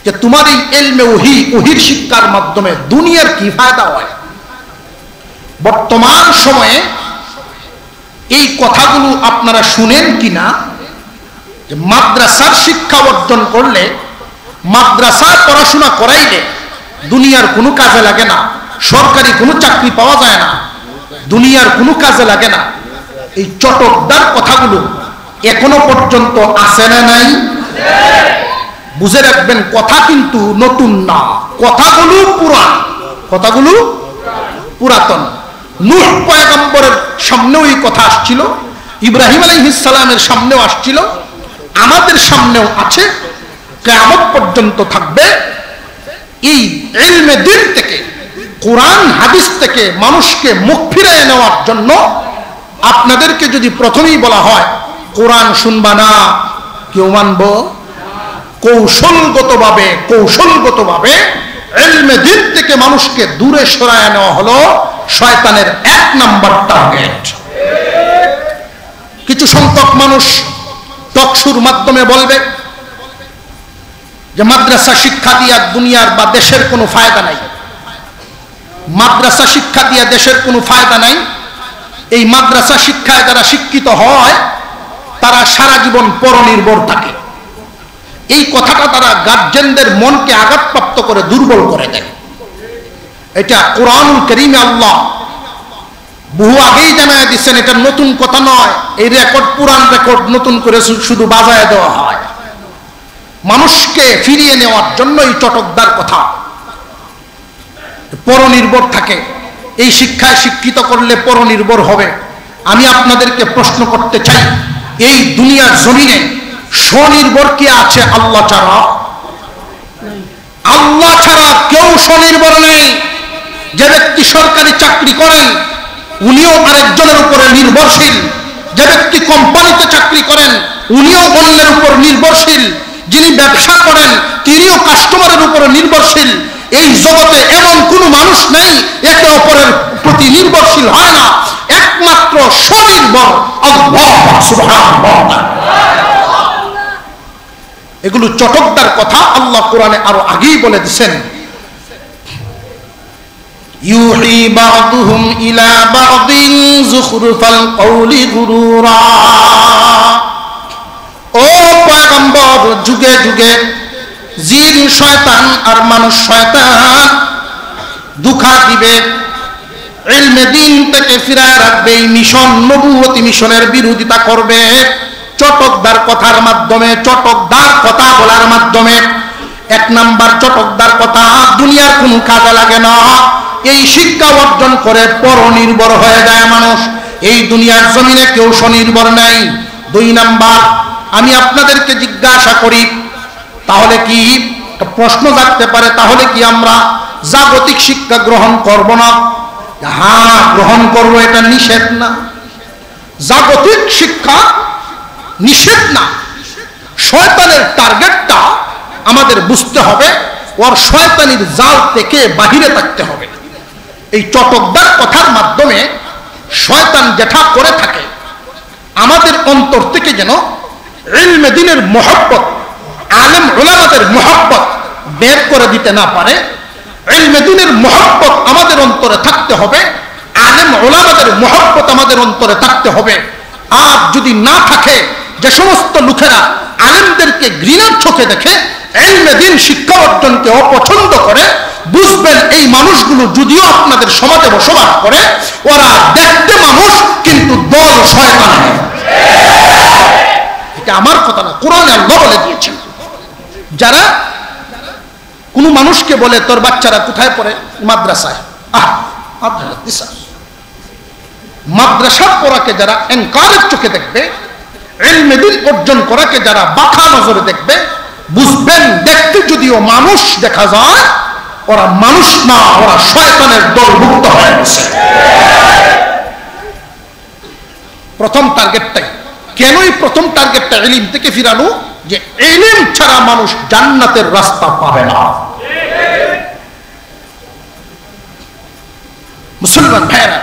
যে তোমার এই ইলমে ওহীর শিক্ষার মাধ্যমে দুনিয়ার কি ফায়দা হয়? বর্তমান সময়ে এই কথাগুলো আপনারা শুনেন কিনা, যে মাদ্রাসার শিক্ষা অর্জন করলে, মাদ্রাসার পড়াশোনা করাইলে দুনিয়ার কোনো কাজে লাগে না, সরকারি কোনো চাকরি পাওয়া যায় না, দুনিয়ার কোনো কাজে লাগে না। এই চটকদার কথাগুলো এখনো পর্যন্ত আছে না নাই? বুঝে রাখবেন, কথা কিন্তু নতুন না, কথাগুলো পুরান, কথাগুলো পুরাতন। নূহ পয়গম্বরের সামনেও এই কথা আসছিল, ইব্রাহিম আলাইহিস সালামের সামনেও আসছিল, আমাদের সামনেও আছে, কিয়ামত পর্যন্ত থাকবে। এই ইলমে দ্বীন থেকে, কোরআন হাদিস থেকে মানুষকে মুখ ফিরিয়ে নেওয়ার জন্য আপনাদেরকে যদি প্রথমেই বলা হয় কোরআন শুনবা না, কেউ মানবো? কৌশলগতভাবে ইলমে দ্বীন থেকে মানুষকে দূরে সরায় নেওয়া হলো শয়তানের এক নাম্বার টার্গেট। কিছু সংখ্যক মানুষ টকশুর মাধ্যমে বলবে যে মাদ্রাসা শিক্ষা দিয়া দুনিয়ার বা দেশের কোনো ফায়দা নাই, মাদ্রাসা শিক্ষা দিয়া দেশের কোনো ফায়দা নাই। এই মাদ্রাসা শিক্ষায় যারা শিক্ষিত হয় তারা সারা জীবন পরনির্ভর থাকে। এই কথাটা তারা গার্জেনদের মনকে আঘাতপ্রাপ্ত করে দুর্বল করে দেয়। এটা কোরআনুল কারীমে আল্লাহ বহু আগেই জানায় দিচ্ছেন, এটা নতুন কথা নয়। এই রেকর্ড পুরান রেকর্ড নতুন করে শুধু বাজায় দেওয়া হয় মানুষকে ফিরিয়ে নেওয়ার জন্য। এই চটকদার কথা, পরনির্ভর থাকে। এই শিক্ষায় শিক্ষিত করলে পরনির্ভর হবে। আমি আপনাদেরকে প্রশ্ন করতে চাই, এই দুনিয়ার জমিনে স্বনির্ভর কে আছে? আল্লাহ ছাড়া। আল্লাহ ছাড়া কেউ স্বনির্ভর নেই। যে ব্যক্তি সরকারি চাকরি করেন উনিও আরেকজনের উপরে নির্ভরশীল, যে ব্যক্তি কোম্পানিতে চাকরি করেন উনিও অন্যের উপর নির্ভরশীল, যিনি ব্যবসা করেন তিনিও কাস্টমারের উপরে নির্ভরশীল। এই জগতে এমন কোনো মানুষ নেই একে অপরের প্রতি নির্ভরশীল হয় না, একমাত্র স্বনির্ভর আল্লাহ সুবহানাহু। এগুলো চটকদার কথা। আল্লাহ কোরআনে আরো আগেই বলে দিয়েছেন, ইউহি বা'দুহুম ইলা বা'দিন যুখরুফাল কওলি গুরুরা। ও পয়গম্বর, যুগে যুগে জিন শয়তান আর মানুষ শয়তান দুঃখা দিবে, ইলমে দ্বীন থেকে ফিরায় রাখবে। এই মিশন, নবুয়তি মিশনের বিরোধিতা করবে চটকদার কথার মাধ্যমে, চটকদার কথা বলার মাধ্যমে। এক নাম্বার চটকদার কথা, দুনিয়ার কোনো কাজে লাগে না। এই শিক্ষা অর্জন করে পরনির্ভর হয়ে যায় মানুষ। এই দুনিয়ার জমিনে কেউ স্বনির্ভর নাই। দুই নাম্বার, আমি আপনাদেরকে জিজ্ঞাসা করি, তাহলে কি প্রশ্ন জাগতে পারে, তাহলে কি আমরা জাগতিক শিক্ষা গ্রহণ করব না? হ্যাঁ, গ্রহণ করব, এটা নিষেধ না। জাগতিক শিক্ষা নিষেধ না। শয়তানের টার্গেটটা আমাদের বুঝতে হবে, ওর শয়তানির জাল থেকে বাহিরে থাকতে হবে। এই চটকদার কথার মাধ্যমে শয়তান যেটা করে থাকে, আমাদের অন্তর থেকে যেন ইলমে দ্বীনের মহব্বত, আলেম উলামাদের মহব্বত বের করে দিতে না পারে। ইলমে দ্বীনের মহব্বত আমাদের অন্তরে থাকতে হবে, আলেম উলামাদের মহব্বত আমাদের অন্তরে থাকতে হবে। আর যদি না থাকে, যে সমস্ত লোকেরা আলেমদেরকে ঘৃণার চোখে দেখে, ইলমে দ্বীন শিক্ষা অর্জনকে অপছন্দ করে, বুঝবেন এই মানুষগুলো যদিও আপনাদের সমাজে বসবাস করে, ওরা দেখতে মানুষ কিন্তু দল শয়তান। এটা আমার কথা না, কোরআনে আল্লাহ বলে দিয়েছেন। যারা কোনো মানুষকে বলে তোর বাচ্চারা কোথায় পড়ে, মাদ্রাসায়, মাদ্রাসা পড়াকে যারা এনকারেজ চোখে দেখবে, ইলমে দিন অর্জন করাকে যারা বাঁকা নজরে দেখবে, বুঝবেন দেখতে যদিও মানুষ দেখা যায়, ওরা মানুষ না, ওরা শয়তানের দলভুক্ত হয়ে গেছে। প্রথম টার্গেটটাই কেনই প্রথম টার্গেটটা ইলম থেকে ফিরানো, যে ইলম ছাড়া মানুষ জান্নাতের রাস্তা পাবে না। মুসলমান ভাইরা,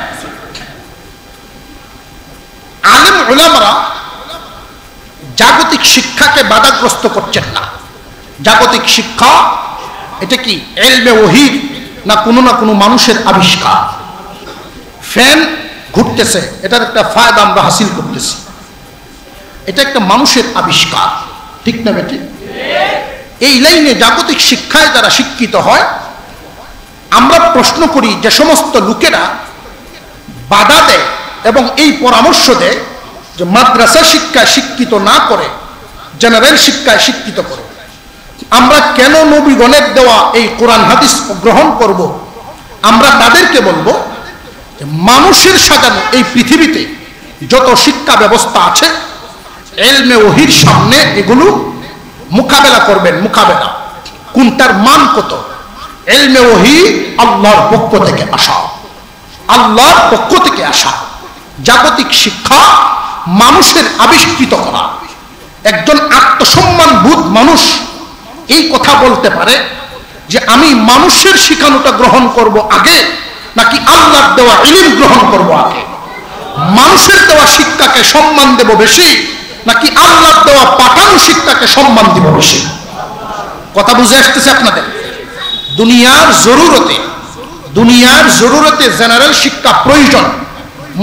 আলেম উলামারা জাগতিক শিক্ষাকে বাধাগ্রস্ত করছেন না। জাগতিক শিক্ষা এটা কি ইলমে ওহীর না কোনো মানুষের আবিষ্কার? ফ্যান ঘুরতেছে, এটার একটা ফায়দা আমরা হাসিল করতেছি, এটা একটা মানুষের আবিষ্কার, ঠিক না বেটি? এই লাইনে জাগতিক শিক্ষায় যারা শিক্ষিত হয়, আমরা প্রশ্ন করি যে সমস্ত লোকেরা বাধা দেয় এবং এই পরামর্শ দেয় যে মাদ্রাসা শিক্ষায় শিক্ষিত না করে জেনারেল শিক্ষায় শিক্ষিত করে, আমরা কেন নবীগণের দেওয়া এই কোরআন হাদিস গ্রহণ করব? আমরা তাদেরকে বলবো যে মানুষের সাজানো এই পৃথিবীতে যত শিক্ষা ব্যবস্থা আছে, ইলমে ওহীর সামনে এগুলো মোকাবেলা করবেন। মোকাবেলা কোনটার মান কত? ইলমে ওহী আল্লাহর পক্ষ থেকে আসা, আল্লাহর পক্ষ থেকে আসা। জাগতিক শিক্ষা মানুষের আবিষ্কৃত করা। একজন আত্মসম্মানবোধ মানুষ এই কথা বলতে পারে যে আমি মানুষের শিখানোটা গ্রহণ করব আগে, নাকি আল্লাহর দেওয়া ইলম গ্রহণ করব আগে? মানুষের দেওয়া শিক্ষাকে সম্মান দেব বেশি, নাকি আল্লাহর দেওয়া পাঠানো শিক্ষাকে সম্মান দিব বেশি? কথা বুঝে আসতেছে আপনাদের? দুনিয়ার জরুরতে জেনারেল শিক্ষা প্রয়োজন।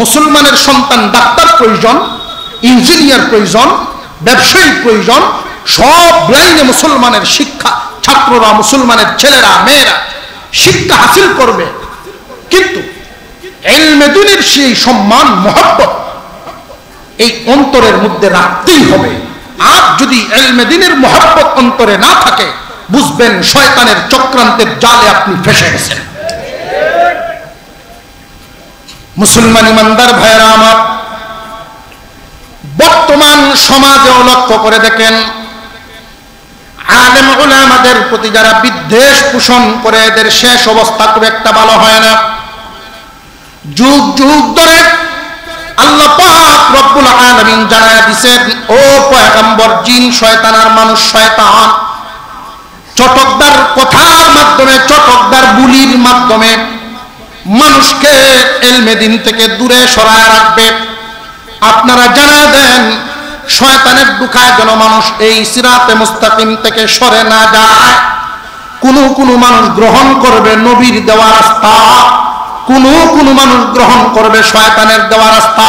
মুসলমানের সন্তান ডাক্তার প্রয়োজন, ইঞ্জিনিয়ার প্রয়োজন, ব্যবসায়ী প্রয়োজন। সব লাইনে মুসলমানের শিক্ষা, ছাত্ররা, মুসলমানের ছেলেরা মেয়েরা শিক্ষা হাসিল করবে, কিন্তু ইলমে দ্বীনের সেই সম্মান মহব্বত এই অন্তরের মধ্যে রাখতেই হবে। আর যদি ইলমে দ্বীনের মহব্বত অন্তরে না থাকে, বুঝবেন শয়তানের চক্রান্তের জালে আপনি ফেসে গেছেন। মুসলমান ইমানদার ভাইরা আমার, বর্তমান সমাজেও লক্ষ্য করে দেখেন, আলেম উলামাদের প্রতি যারা বিদ্বেষ পোষণ করে, এদের শেষ অবস্থা খুব একটা ভালো হয় না। যুগ যুগ ধরে আল্লাহ পাক রব্বুল আলামিন জানায়া দিয়েছেন, ও পয়গম্বর, জিন শয়তান আর মানুষ শয়তান চটকদার কথার মাধ্যমে, চটকদার বুলির মাধ্যমে মানুষকে ইলমে দ্বীন থেকে দূরে সরায় রাখবে। আপনারা জানা দেন, শয়তানের দুখায় যেন মানুষ এই সিরাতে মুস্তাকিম থেকে সরে না যায়। কোন মানুষ গ্রহণ করবে নবীর দেওয়া রাস্তা, কোন মানুষ গ্রহণ করবে শয়তানের দেওয়া রাস্তা।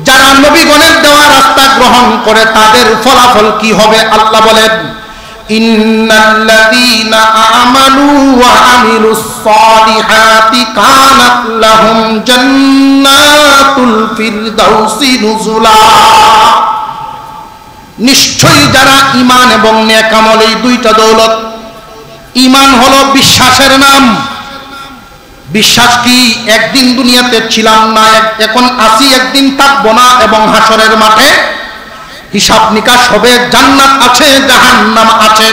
যারা নবীগণের দেওয়া রাস্তা গ্রহণ করে, তাদের ফলাফল কি হবে? আল্লাহ বলেন, ইন্নাল্লাযীনা আমানু ওয়া আমিলুস সালিহাতি কানাত লাহুম জান্নাতুল ফিরদাউসি নুজুলা। নিশ্চয়ই যারা ঈমান এবং নেক আমল, এই দুইটা দৌলত। ঈমান হলো বিশ্বাসের নাম। বিশ্বাস কি? একদিন দুনিয়াতে ছিলাম না, এখন আসি, একদিন থাকবো না, এবং হাসরের মাঠে হিসাব নিকাশ হবে, জান্নাত আছে, জাহান্নাম আছে।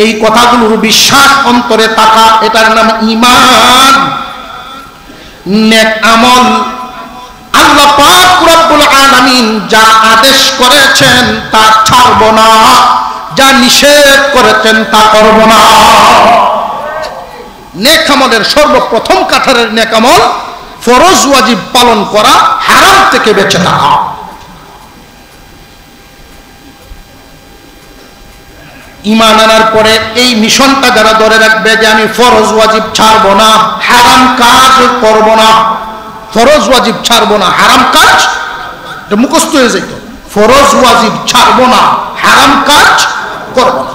এই কথাগুলোর বিশ্বাস অন্তরে থাকা, এটার নাম ঈমান। নেক আমল, আল্লাহ পাক রব্বুল আলামিন যা আদেশ করেছেন তা ছাড়ব না, যা নিষেধ করেছেন তা করব না। নেক আমলের সর্বপ্রথম কাঠারের নেক আমল ফরজ ওয়াজিব পালন করা, হারাম থেকে বেঁচে থাকা। ঈমান আনার পরে এই মিশনটা যারা ধরে রাখবে যে আমি ফরজ ওয়াজিব ছাড়বো না, হারাম কাজ করব না, ফরজ ওয়াজিব ছাড়বো না, হারাম কাজ, এটা মুখস্থ হয়ে যেত, ফরজ ওয়াজিব ছাড়বো না, হারাম কাজ করব না।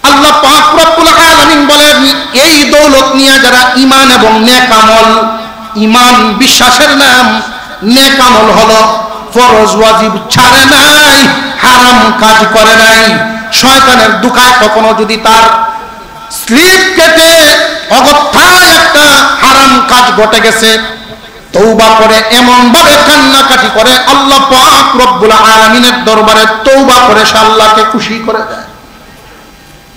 আল্লাহ পাক রব্বুল আলামিন বলেন, এই দৌলত নিয়ে যারা ঈমান এবং নেক আমল, ঈমান বিশ্বাসের নাম, নেক আমল হলো ফরজ ওয়াজিব ছাড়ে নাই, হারাম কাজ করে নাই, শয়তানের দুকায় কখনো যদি তার স্লিপ কেটে অগত্যায় একটা হারাম কাজ ঘটে গেছে, তওবা করে এমন ভাবে কান্নাকাটি করে আল্লাহ পাক রব্বুল আলামিনের দরবারে তওবা করে সে আল্লাহকে খুশি করে দেয়।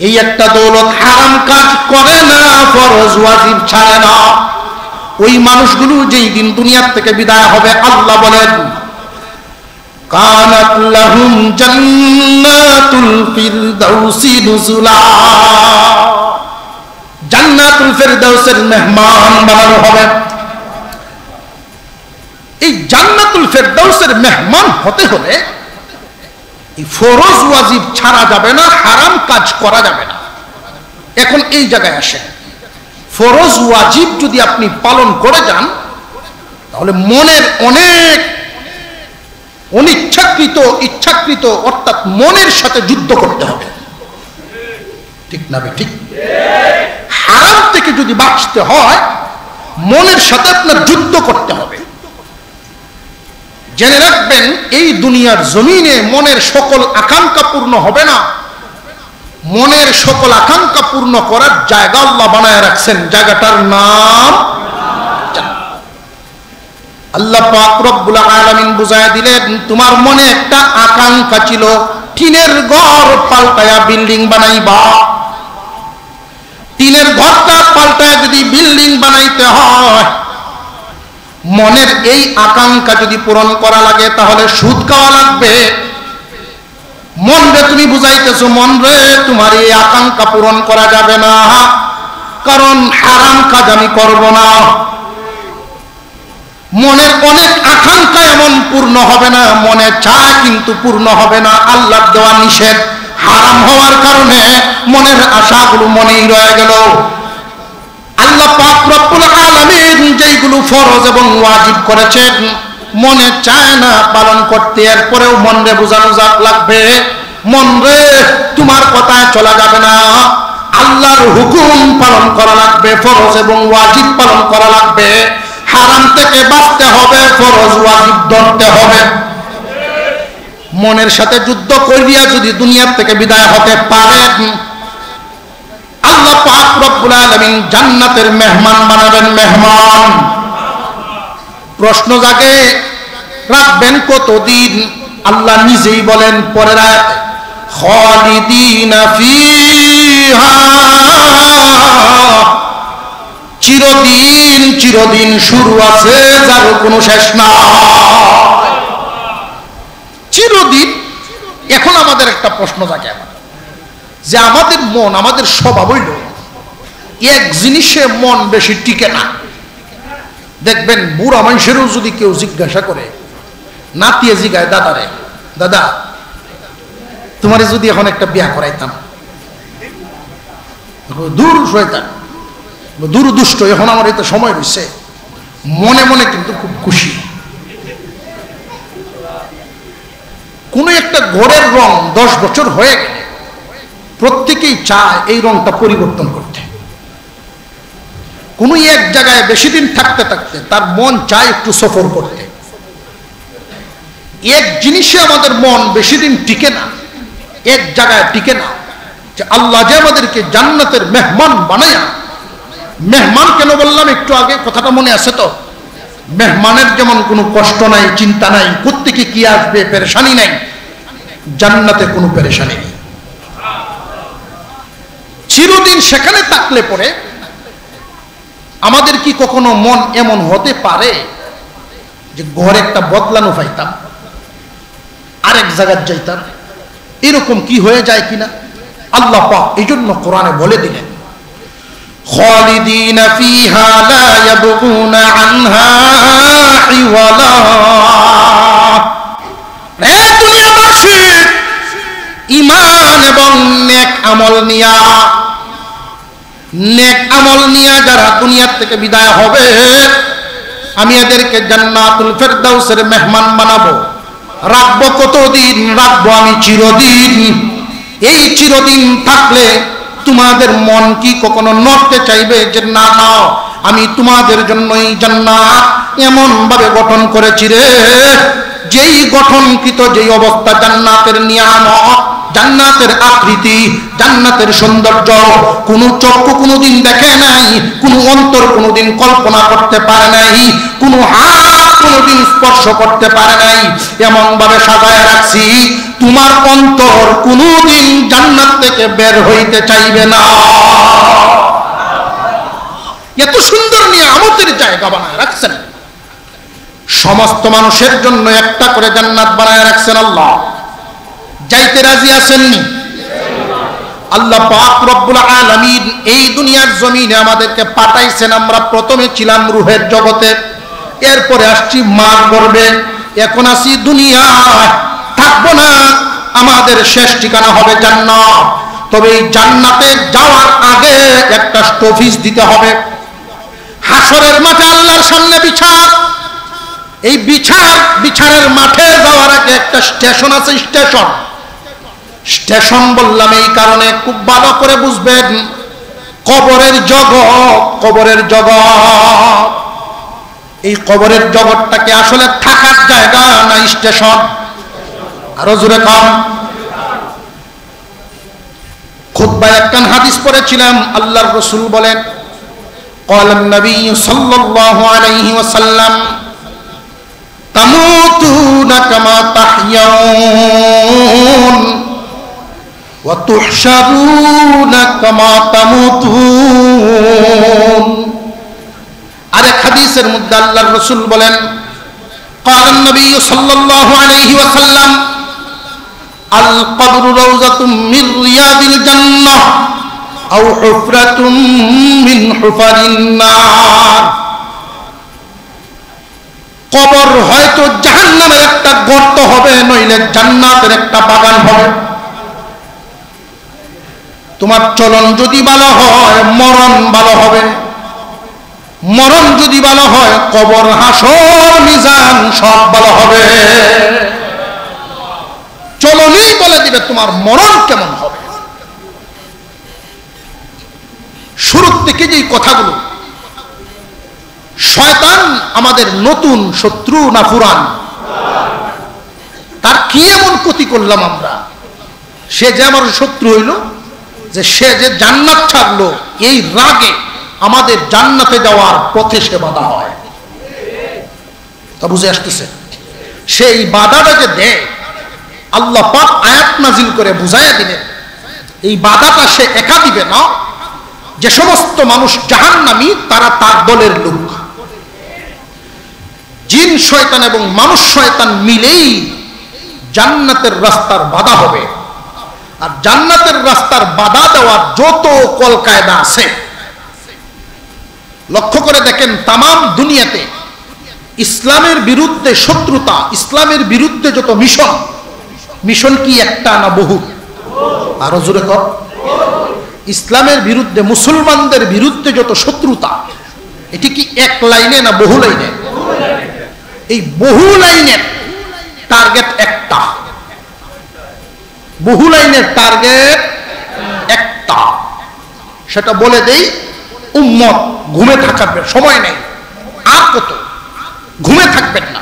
এই একটা দৌলত, হারাম কাজ করে না, ফরজ ওয়াজিব ছাড়ে না। ওই মানুষগুলো যেই দিন দুনিয়ার থেকে বিদায় হবে, আল্লাহ বলেন কানাত লাহুম জান্নাতুল ফিরদাউসি নুজুলা, জান্নাতুল ফিরদাউসের মেহমান বানানো হবে। এই জান্নাতুল ফিরদাউসের মেহমান হতে হলে এই ফরজ ওয়াজিব ছাড়া যাবে না, হারাম কাজ করা যাবে না। এখন এই জায়গায় আসে, ফরজ ওয়াজিব যদি আপনি পালন করে যান, তাহলে মনের অনেক অনিচ্ছাকৃত ইচ্ছাকৃত অর্থাৎ মনের সাথে যুদ্ধ করতে হবে, ঠিক না ঠিক? হারাম থেকে যদি বাঁচতে হয়, মনের সাথে আপনার যুদ্ধ করতে হবে। জেনে রাখবেন, এই দুনিয়ার জমিনে মনের সকল আকাঙ্ক্ষা পূর্ণ হবে না। মনের সকল আকাঙ্ক্ষা পূর্ণ করার জায়গা আল্লাহ বানায় রাখছেন, জায়গাটার নাম আল্লাহ পাক রব্বুল আলামিন বুঝায় দিলেন, তোমার মনে একটা আকাঙ্ক্ষা ছিল টিনের ঘর পাল্টায়া বিল্ডিং বানাইবা। টিনের ঘরটা পাল্টায় যদি বিল্ডিং বানাইতে হয়, মনের এই আকাঙ্ক্ষা যদি পূরণ করা লাগে, তাহলে সুদ খাওয়া লাগবে। মন রে তুমি বুঝাইতেছো, মন রে তোমার এই আকাঙ্ক্ষা পূরণ করা যাবে না, কারণ হারাম কাজ আমি করব না। মনের অনেক আকাঙ্ক্ষা এমন পূর্ণ হবে না, মনে চায় কিন্তু পূর্ণ হবে না, আল্লাহর দেওয়া নিষেধ হারাম হওয়ার কারণে মনের আশাগুলো মনেই রয়ে গেল। আল্লাহ পাক রব্বুল আলামিন যেইগুলো ফরজ এবং ওয়াজিব করেছেন, মনে চায় না পালন করতে, এরপরেও মন রে বোঝানো লাগবে, মন রে তোমার কথায় চলা যাবে না, আল্লাহর হুকুম পালন করা লাগবে, ফরজ এবং ওয়াজিব পালন করা লাগবে, হারাম থেকে বাঁচতে হবে, ফরজ ওয়াজিব ধরতে হবে। মনের সাথে যুদ্ধ করিয়া যদি দুনিয়ার থেকে বিদায় হতে পারেন, আল্লাহ পাক রব্বুল আলামিন জান্নাতের মেহমান বানাবেন। মেহমান প্রশ্ন জাগে, রাখবেন কতদিন? আল্লাহ নিজেই বলেন পরের আয়াতে, খালিদিনা ফিহা, চিরদিন চিরদিন শুরু আছে, যার কোনো শেষ নাই, চিরদিন। এখন আমাদের একটা প্রশ্ন জাগে, যে আমাদের মন, আমাদের স্বভাব হইল এক জিনিসে মন বেশি টিকে না। দেখবেন বুড়া মানুষেরও যদি কেউ জিজ্ঞাসা করে, নাতিয়ে জিগায়, দাদারে, দাদা তোমারে যদি এখন একটা বিয়া করাইতাম, দূর শয়তান, দূর দুষ্ট, এখন আমার এতে সময় রয়েছে, মনে মনে কিন্তু খুব খুশি। কোন একটা ঘরের রং 10 বছর হয়ে গেলে প্রত্যেকেই চায় এই রংটা পরিবর্তন করতে। কোন এক জায়গায় বেশি দিন থাকতে থাকতে তার মন চায় একটু সফর করতে। এক জিনিসে আমাদের মন বেশি দিন টিকে না, এক জায়গায় টিকে না। যে আল্লাহ যে আমাদেরকে জান্নাতের মেহমান বানায়া, মেহমান কেন বললাম একটু আগে, কথাটা মনে আছে তো? মেহমানের যেমন কোনো কষ্ট নাই, চিন্তা নাই, কোত্থেকে কি আসবে পেরেশানি নাই, জান্নাতে কোনো পেরেশানি নেই। চিরদিন সেখানে থাকলে পরে আমাদের কি কখনো মন এমন হতে পারে যে ঘরে একটা বদলানো পাইতাম, আরেক জায়গায় যাইতাম, এরকম কি হয়ে যায় কিনা? আল্লাহ পাক এই জন্য কোরআনে বলে দিলেন, খালিদিনা ফিহা লা ইয়াবগুনা আনহা হিওয়ালা। হে দুনিয়াবাসী, ঈমান এবং নেক আমল নিয়া, নেক আমল নিয়া যারা দুনিয়া থেকে বিদায় হবে, আমি এদেরকে জান্নাতুল ফেরদাউসের মেহমান বানাবো। রাখবো কতদিন? রাখবো আমি চিরদিন। এই চিরদিন থাকলে তোমাদের মন কি কখনো নড়তে চাইবে যে না না, আমি তোমাদের জন্য এই জান্নাত এমন ভাবে গঠন করেছি রে, যেই গঠনকৃত যেই অবস্থা জান্নাতের নিয়ামত, জান্নাতের আকৃতি, জান্নাতের সৌন্দর্য কোন চক্ষু কোনদিন দেখে নাই, কোন অন্তর কোনদিন কল্পনা করতে পারে নাই, কোন হাত কোনদিন স্পর্শ করতে পারে নাই, এমন ভাবে সাজায় রাখছি তোমার অন্তর কোনদিন জান্নাত থেকে বের হইতে চাইবে না। এত সুন্দর নিয়ামতের জায়গা বানায় রাখছেন। সমস্ত মানুষের জন্য একটা করে জান্নাত বানায় রাখছেন আল্লাহ। যাইতে রাজি আছেননি? আল্লাহ পাক রব্বুল আলামিন এই দুনিয়ার জমিনে আমাদেরকে পাঠাইছেন। আমরা প্রথমে ছিলাম রূহের জগতে, এরপরে আসছি মার গর্ভে, এখন আসি দুনিয়ায়, থাকবো না। আমাদের শেষ ঠিকানা হবে জান্নাত। তবে এই জান্নাতে যাওয়ার আগে একটা স্টপিজ দিতে হবে। হাসরের মাঠে আল্লাহর সামনে বিচার। এই বিচারের মাঠে যাওয়ার আগে একটা স্টেশন আছে। স্টেশন বললাম এই কারণে, খুব ভালো করে বুঝবেন, কবরের জগৎ। এই কবরের জগৎটাকে আসলে থাকার জায়গা না স্টেশন? আরো জোরে কম। খুতবায় একখান হাদিস পড়েছিলাম, আল্লাহর রাসূল বলেন, قال النبي صلى الله عليه وسلم تموتون كما تحيون وتحشرون كما تموتون। আরেক হাদিসের মধ্যে আল্লাহর রাসূল বলেন, قال النبي صلى الله عليه وسلم القبر روضة من رياض الجنة أو حفرة من حفر النار। কবর হয়তো জাহান্নামের একটা গর্ত হবে, নইলে জান্নাতের একটা বাগান হবে। তোমার চলন যদি ভালো হয়, মরণ ভালো হবে। মরণ যদি ভালো হয়, কবর, হাসর, মিজান সব ভালো হবে। চলনই বলে দিবে তোমার মরণ কেমন হবে। শুরু থেকে যে কথাগুলো, শয়তান আমাদের নতুন শত্রু না পুরান? তার কি এমন ক্ষতি করলাম আমরা? সে যে আমার শত্রু হইল, যে সে যে জান্নাত ছাড়লো, এই রাগে আমাদের জান্নাতে যাওয়ার পথে সে বাধা হয়। তা বুঝে আসতেছে? সেই বাধাটা যে দেয়, আল্লাহ পাক আয়াত নাজিল করে বুঝাইয়া দিলেন, এই বাধাটা সে একা দিবে না। যে সমস্ত মানুষ জাহান্নামী তারা তার দলের লোক। জিন শয়তান এবং মানুষ শয়তান মিলেই জান্নাতের রাস্তার বাধা হবে। আর জান্নাতের রাস্তার বাধা দেওয়ার যত কল কায়দা আছে, লক্ষ্য করে দেখেন, তামাম দুনিয়াতে ইসলামের বিরুদ্ধে শত্রুতা, ইসলামের বিরুদ্ধে যত মিশন কি একটা না বহু? আরো জোরে কর। ইসলামের বিরুদ্ধে, মুসলমানদের বিরুদ্ধে যত শত্রুতা, এটি কি এক লাইনে না বহু লাইনে? এই বহু লাইনের টার্গেট একটা। বহু লাইনের টার্গেট একটা। সেটা বলে দেই, উম্মত ঘুমে থাকার সময় নেই। আর কত ঘুমে থাকবেন না।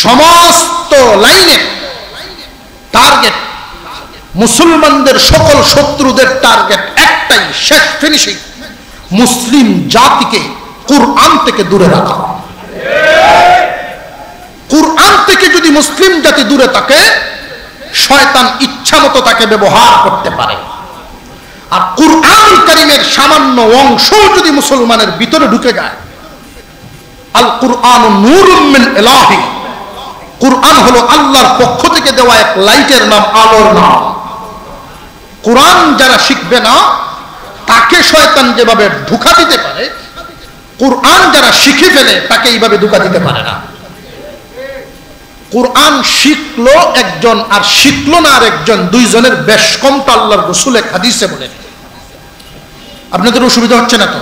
সমস্ত লাইনে টার্গেট, মুসলমানদের সকল শত্রুদের টার্গেট একটাই, শেষ ফিনিশিং, মুসলিম জাতিকে কুরআন থেকে দূরে রাখা। কুরআন থেকে যদি মুসলিম জাতি দূরে থাকে, শয়তান ইচ্ছা মতো তাকে ব্যবহার করতে পারে। আর কুরআন কারীমের সামান্য অংশ যদি মুসলমানের ভিতরে ঢুকে যায়, আল কুরআন নূরুম মিন ইলাহি, কুরআন হলো আল্লাহর পক্ষ থেকে দেওয়া এক লাইটের নাম, আলোর নাম। কুরআন যারা শিখবে না, তাকে শয়তান যেভাবে ধোঁকা দিতে পারে, কুরআন যারা শিখে ফেলে তাকে এইভাবে ধোঁকা দিতে পারে না। কুরআন শিখলো একজন আর শিখলো না আরেকজন, দুইজনের বেশ কমটা আল্লাহর রাসূল হাদিসে বলেন। আপনাদের অসুবিধা হচ্ছে না তো?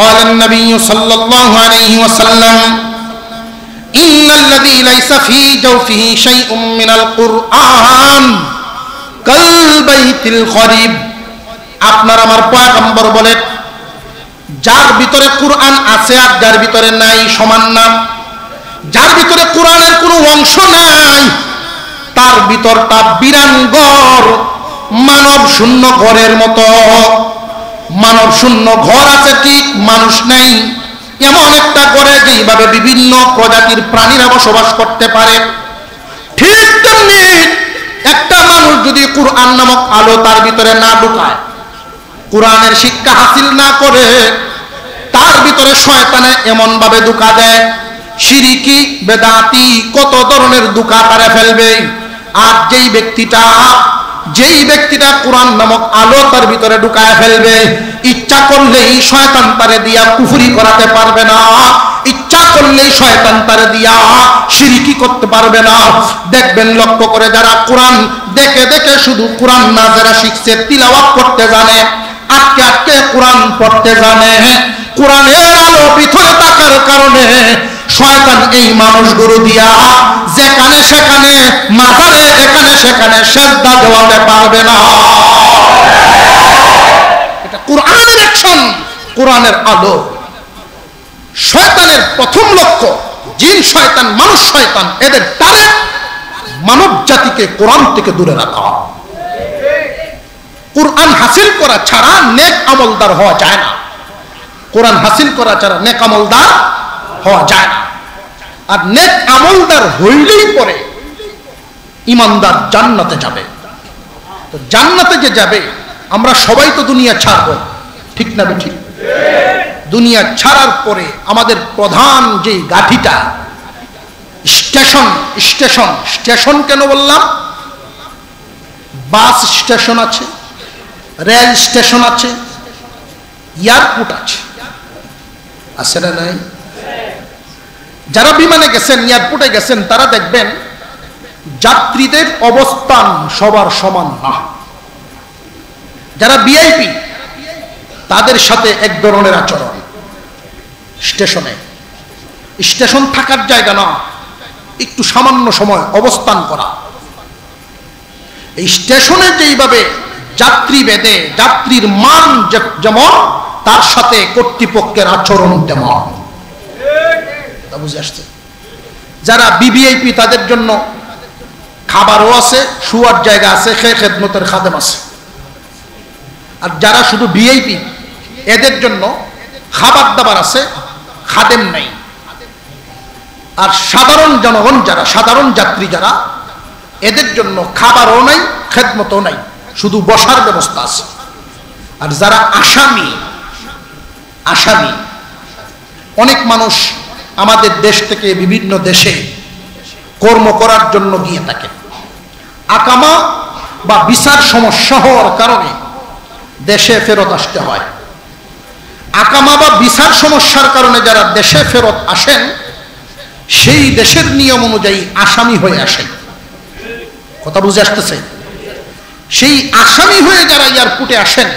قال النبي صلى الله عليه وسلم إن الذي ليس في جوفه شيء من القرآن كالبيت الخريب। আপনার আমার পয়গম্বর বলেন, যার ভিতরে কুরআন আছে আর যার ভিতরে নাই সমান না। যার ভিতরে কোরআনের কোনো অংশ নাই, তার ভিতরটা বিরান ঘর, মানব শূন্য ঘরের মতো। মানব শূন্য ঘর আছে ঠিক, মানুষ নেই এমন একটা ঘরে যেভাবে বিভিন্ন প্রজাতির প্রাণীরা বসবাস করতে পারে, ঠিক তেমনি একটা মানুষ যদি কোরআন নামক আলো তার ভিতরে না ঢুকায়, কোরআনের শিক্ষা হাসিল না করে, তার ভিতরে শয়তানে এমন ভাবে ধোঁকা দেয়, শিরিকি বেদাতি কত ধরনের ধোঁকা তারা ফেলবে। আর যেই ব্যক্তিটা কোরআন নামক আলো তার ভিতরে ঢুকায় ফেলবে, ইচ্ছা করলেই শয়তান তারে দিয়া কুফরি করাতে পারবে না, ইচ্ছা করলেই শয়তান তারে দিয়া শিরিকি করতে পারবে না। দেখবেন লক্ষ্য করে, যারা কোরআন দেখে দেখে শুধু কোরআন না যারা শিখছে, তিলাওয়াত করতে জানে, আটকে আটকে কোরআন পড়তে জানে, কোরআনের আলো ভিতরে থাকার কারণে শয়তান এই মানুষগুলো দিয়া যেখানে সেখানে মাজারে এখানে সেখানে সেজদা দেওয়াতে পারবে না। এটা কোরআনের অ্যাকশন, কোরআনের আলো। শয়তানের প্রথম লক্ষ্য, জিন শয়তান মানুষ শয়তান, এদের টার্গেট মানব জাতিকে কোরআন থেকে দূরে রাখা। কোরআন হাসিল করা ছাড়া নেক আমলদার হওয়া যায় না, কোরআন হাসিল করা ছাড়া নেক আমলদার হওয়া যায় না। আর নেক আমলদার হইলেই পরে ইমানদার জান্নাতে যাবে। তো জান্নাতে যে যাবে, আমরা সবাই তো দুনিয়া ছাড়ব, ঠিক না ঠিক? দুনিয়া ছাড়ার পরে আমাদের প্রধান যে গাঠিটা স্টেশন, স্টেশন স্টেশন কেন বললাম? বাস স্টেশন আছে, রেল স্টেশন আছে, এয়ারপোর্ট আছে, আছে না নাই? যারা বিমানে গেছেন, এয়ারপোর্টে গেছেন, তারা দেখবেন যাত্রীদের অবস্থান সবার সমান না। যারা ভিআইপি তাদের সাথে এক ধরনের আচরণ। স্টেশনে, স্টেশন থাকার জায়গা না, একটু সামান্য সময় অবস্থান করা। এই স্টেশনে যেইভাবে যাত্রী বেঁধে, যাত্রীর মান যেমন, তার সাথে কর্তৃপক্ষের আচরণ তেমন। বুঝে আসছে? যারা বিভিআইপি তাদের জন্য খাবারও আছে, শুয়ার জায়গা আছে, খেদমতের খাদেম আছে। আর যারা শুধু ভিআইপি, এদের জন্য খাবার দাবার আছে, খাদেম নাই। আর সাধারণ জনগণ যারা, সাধারণ যাত্রী যারা, এদের জন্য খাবারও নাই, খেদমতও নাই, শুধু বসার ব্যবস্থা আছে। আর যারা আসামি, আসামি অনেক মানুষ আমাদের দেশ থেকে বিভিন্ন দেশে কর্ম করার জন্য গিয়ে থাকে। আকামা বা ভিসার সমস্যা হওয়ার কারণে দেশে ফেরত আসতে হয়। আকামা বা ভিসার সমস্যার কারণে যারা দেশে ফেরত আসেন, সেই দেশের নিয়ম অনুযায়ী আসামি হয়ে আসেন। কথা বুঝে আসতেছে? সেই আসামি হয়ে যারা এয়ারপোর্টে আসেন,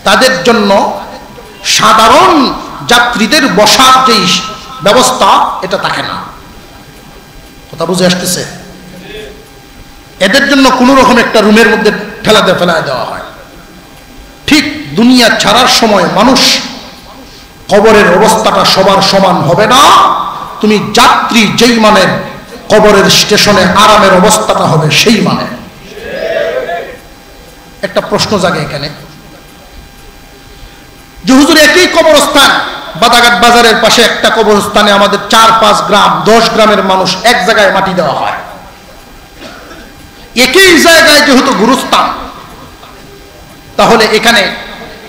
তাদের জন্য সাধারণ যাত্রীদের বসার যেই ব্যবস্থা, এটা থাকে না। কথা বুঝে আসতেছে? এদের জন্য কোনো রকম একটা রুমের মধ্যে ফেলায় দেওয়া হয়। ঠিক দুনিয়া ছাড়ার সময় মানুষ কবরের অবস্থাটা সবার সমান হবে না। তুমি যাত্রী যেই মানের, কবরের স্টেশনে আরামের অবস্থাটা হবে সেই মানে। একটা প্রশ্ন জাগে এখানে যে হুজুর, একই কবরস্থান বাদাঘাট বাজারের পাশে একটা কবরস্থানে আমাদের 4-5 গ্রাম 10 গ্রামের মানুষ এক জায়গায় মাটি দেওয়া হয়। একই জায়গায় যেহেতু গুরুস্থান, তাহলে এখানে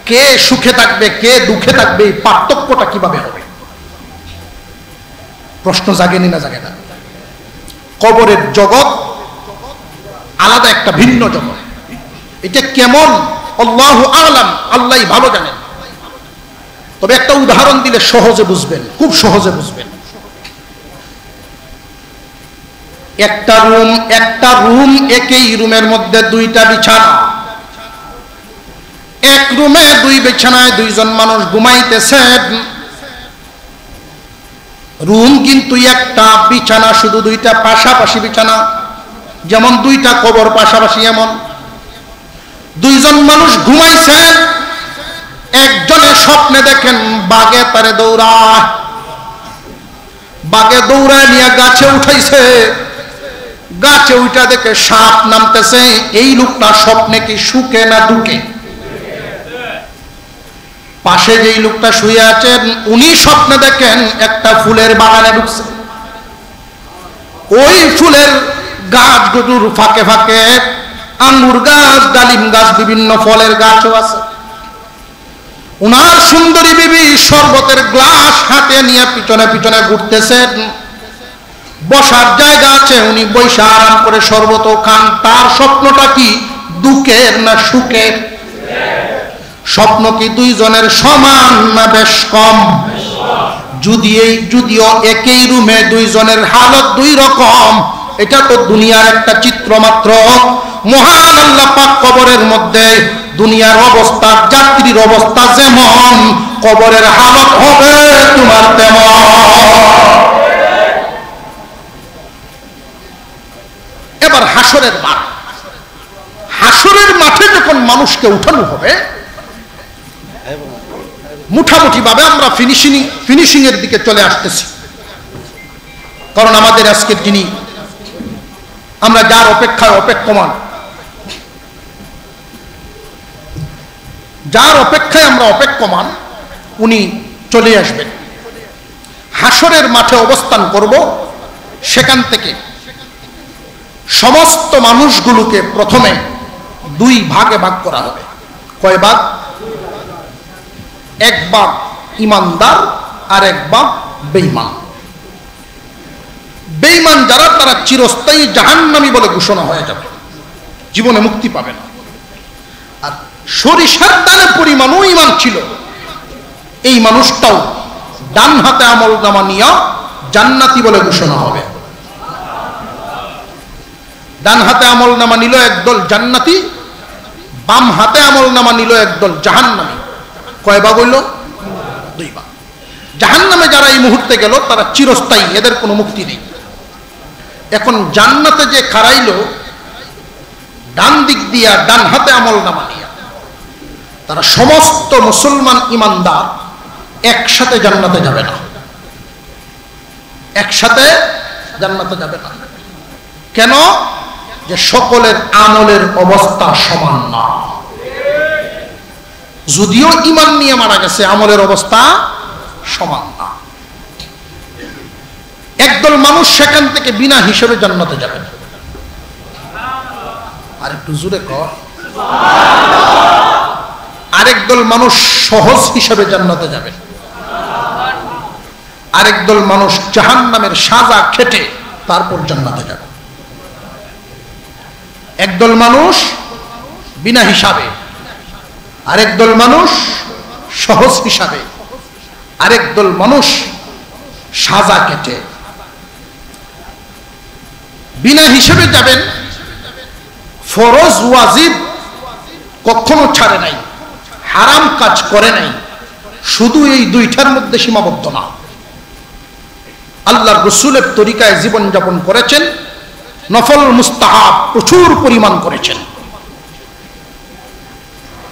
কে সুখে থাকবে কে দুঃখে থাকবে, এই পার্থক্যটা কিভাবে হবে? প্রশ্ন জাগেনি না জাগে না? কবরের জগৎ আলাদা একটা ভিন্ন জগৎ। এটা কেমন আল্লাহু আ'লাম, আল্লাহই ভালো জানেন। তবে একটা উদাহরণ দিলে সহজে বুঝবেন, খুব সহজে বুঝবেন। একটা রুম, একই রুমের মধ্যে 2টা বিছানা। এক রুমে 2 বিছানায় 2 জন মানুষ ঘুমাইতেছেন। রুম কিন্তু একটা, বিছানা শুধু 2টা পাশাপাশি বিছানা, যেমন 2টা কবর পাশাপাশি। এমন 2 জন মানুষ ঘুমাইছেন। একজনে স্বপ্নে দেখেন বাঘে তারে দৌড়ায়, বাগে দৌড়ায় নিয়ে গাছে উঠাইছে, গাছে উঠা দেখে সাপ নামতেছে। এই লোকটা স্বপ্নে কি সুখে না দুঃখে? পাশে যেই লোকটা শুয়ে আছেন উনি স্বপ্নে দেখেন একটা ফুলের বাগানে ঢুকছে। ওই ফুলের গাছগুলোর ফাঁকে ফাঁকে আঙ্গুর গাছ, ডালিম গাছ, বিভিন্ন ফলের গাছও আছে। উনার সুন্দরী বিবি শরবতের গ্লাস হাতে নিয়ে পিছনে পিছনে ঘুরতেছেন। বসার জায়গা আছে, উনি বৈশা আরাম করে শরবত খান। তার স্বপ্নটা কি দুঃখের না সুখের? স্বপ্ন কি দুইজনের সমান না বেশ কম? যদিও একই রুমে দুইজনের হালত দুই রকম, এটা তো দুনিয়ার একটা চিত্র মাত্র। মহান আল্লাহ পাক কবরের মধ্যে দুনিয়ার অবস্থা, যাত্রীর অবস্থা যেমন, কবরের হালত হবে তোমার তেমন। এবার হাসরের মাঠ, হাসরের মাঠে যখন মানুষকে উঠানো হবে, মুঠামুঠি ভাবে আমরা ফিনিশিং এর দিকে চলে আসতেছি। কারণ আমাদের আজকের যিনি, আমরা যার অপেক্ষায় অপেক্ষমান, যার অপেক্ষায় আমরা অপেক্ষমান, উনি চলে আসবেন। হাসরের মাঠে অবস্থান করব। সেখান থেকে সমস্ত মানুষগুলোকে প্রথমে দুই ভাগে ভাগ করা হবে। কয় ভাগ? এক ভাগ ইমানদার আর এক ভাগ বেঈমান। বেঈমান যারা, তারা চিরস্থায়ী জাহান্নামী বলে ঘোষণা হয়ে যাবে, জীবনে মুক্তি পাবে না। আর সরিষার দানের পরিমাণও ইমান ছিল, এই মানুষটাও ডান হাতে আমল নামা নিয়ে জান্নাতি বলে ঘোষণা হবে। ডান হাতে আমল নামা নিল একদল জান্নাতি, বাম হাতে আমল নামা নিল একদল জাহান্নামী। কয় ভাগ হইল? দুই ভাগ। জাহান্নামে যারা এই মুহূর্তে গেল তারা চিরস্থায়ী, এদের কোনো মুক্তি নেই। এখন জান্নাতে যে খারাইল ডান দিক দিয়া, ডান হাতে আমল নামা নিয়া, তারা সমস্ত মুসলমান ইমানদার একসাথে জান্নাতে যাবে না, একসাথে জান্নাতে যাবে না। কেন? যে সকলের আমলের অবস্থা সমান না। যদিও ইমান নিয়ে মারা গেছে, আমলের অবস্থা সমান না। একদল মানুষ সেখান থেকে বিনা হিসেবে জান্নাতে যাবে। আর একটু জোরে কর। আরেকদল মানুষ সহজ হিসেবে জান্নাতে যাবে। আরেকদল মানুষ জাহান্নামের সাজা খেটে তারপর জান্নাতে যাবে। একদল মানুষ বিনা হিসাবে, আরেকদল মানুষ সহজ হিসাবে, আরেকদল মানুষ সাজা কেটে। বিনা হিসেবে যাবেন, ফরজ ওয়াজিব কখনো ছাড়ে নাই, হারাম কাজ করে নাই, শুধু এই দুইটার মধ্যে সীমাবদ্ধ না। আল্লাহর রাসূলের তরিকায় জীবন যাপন করেছেন, নফল মুস্তাহাব প্রচুর পরিমাণ করেছেন,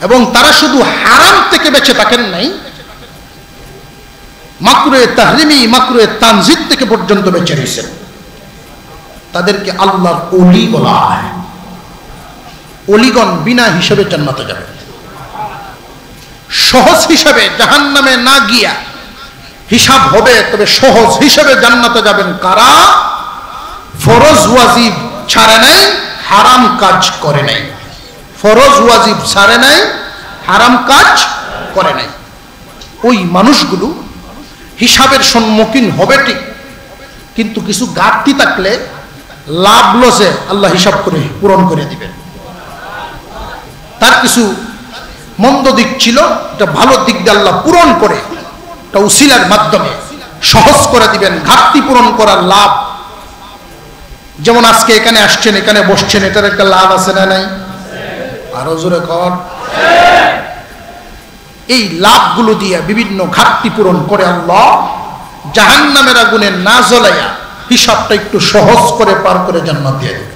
এবং তারা শুধু হারাম থেকে বেঁচে থাকেন নাই, মাকরুহে তাহরিমি, মাকরুহে তানজিদ থেকে পর্যন্ত বেঁচে রয়েছেন। তাদেরকে আল্লাহর ওলি বলা হয়। ওলিগণ বিনা হিসেবে জান্নাতে যাবে। সহজ হিসেবে জাহান্নামে না গিয়া হিসাব হবে, তবে সহজ হিসেবে জান্নাতে যাবেন কারা? ফরজ ওয়াজিব ছাড়ে নাই, হারাম কাজ করে নাই। ফরজ ওয়াজিব ছাড়ে নাই, হারাম কাজ করে নাই। ওই মানুষগুলো হিসাবের সম্মুখীন হবে ঠিক, কিন্তু কিছু ঘাটতি থাকলে লাভ লসে আল্লাহ হিসাব করে পূরণ করে দিবেন। তার কিছু মন্দ দিক ছিল, এটা ভালো দিক দিয়ে আল্লাহ পূরণ করে, এটা উসিলার মাধ্যমে সহজ করে দিবেন। ঘাটতি পূরণ করার লাভ, যেমন আজকে এখানে আসছেন, এখানে বসছেন, এটার একটা লাভ আছে না নাই? আরো জোরে কর। এই লাভগুলো দিয়ে বিভিন্ন ঘাটতি পূরণ করে আল্লাহ জাহান্নামের আগুনে না জ্বলাইয়া হিসাবটা একটু সহজ করে পার করে জান্নাত দিয়ে দেবে।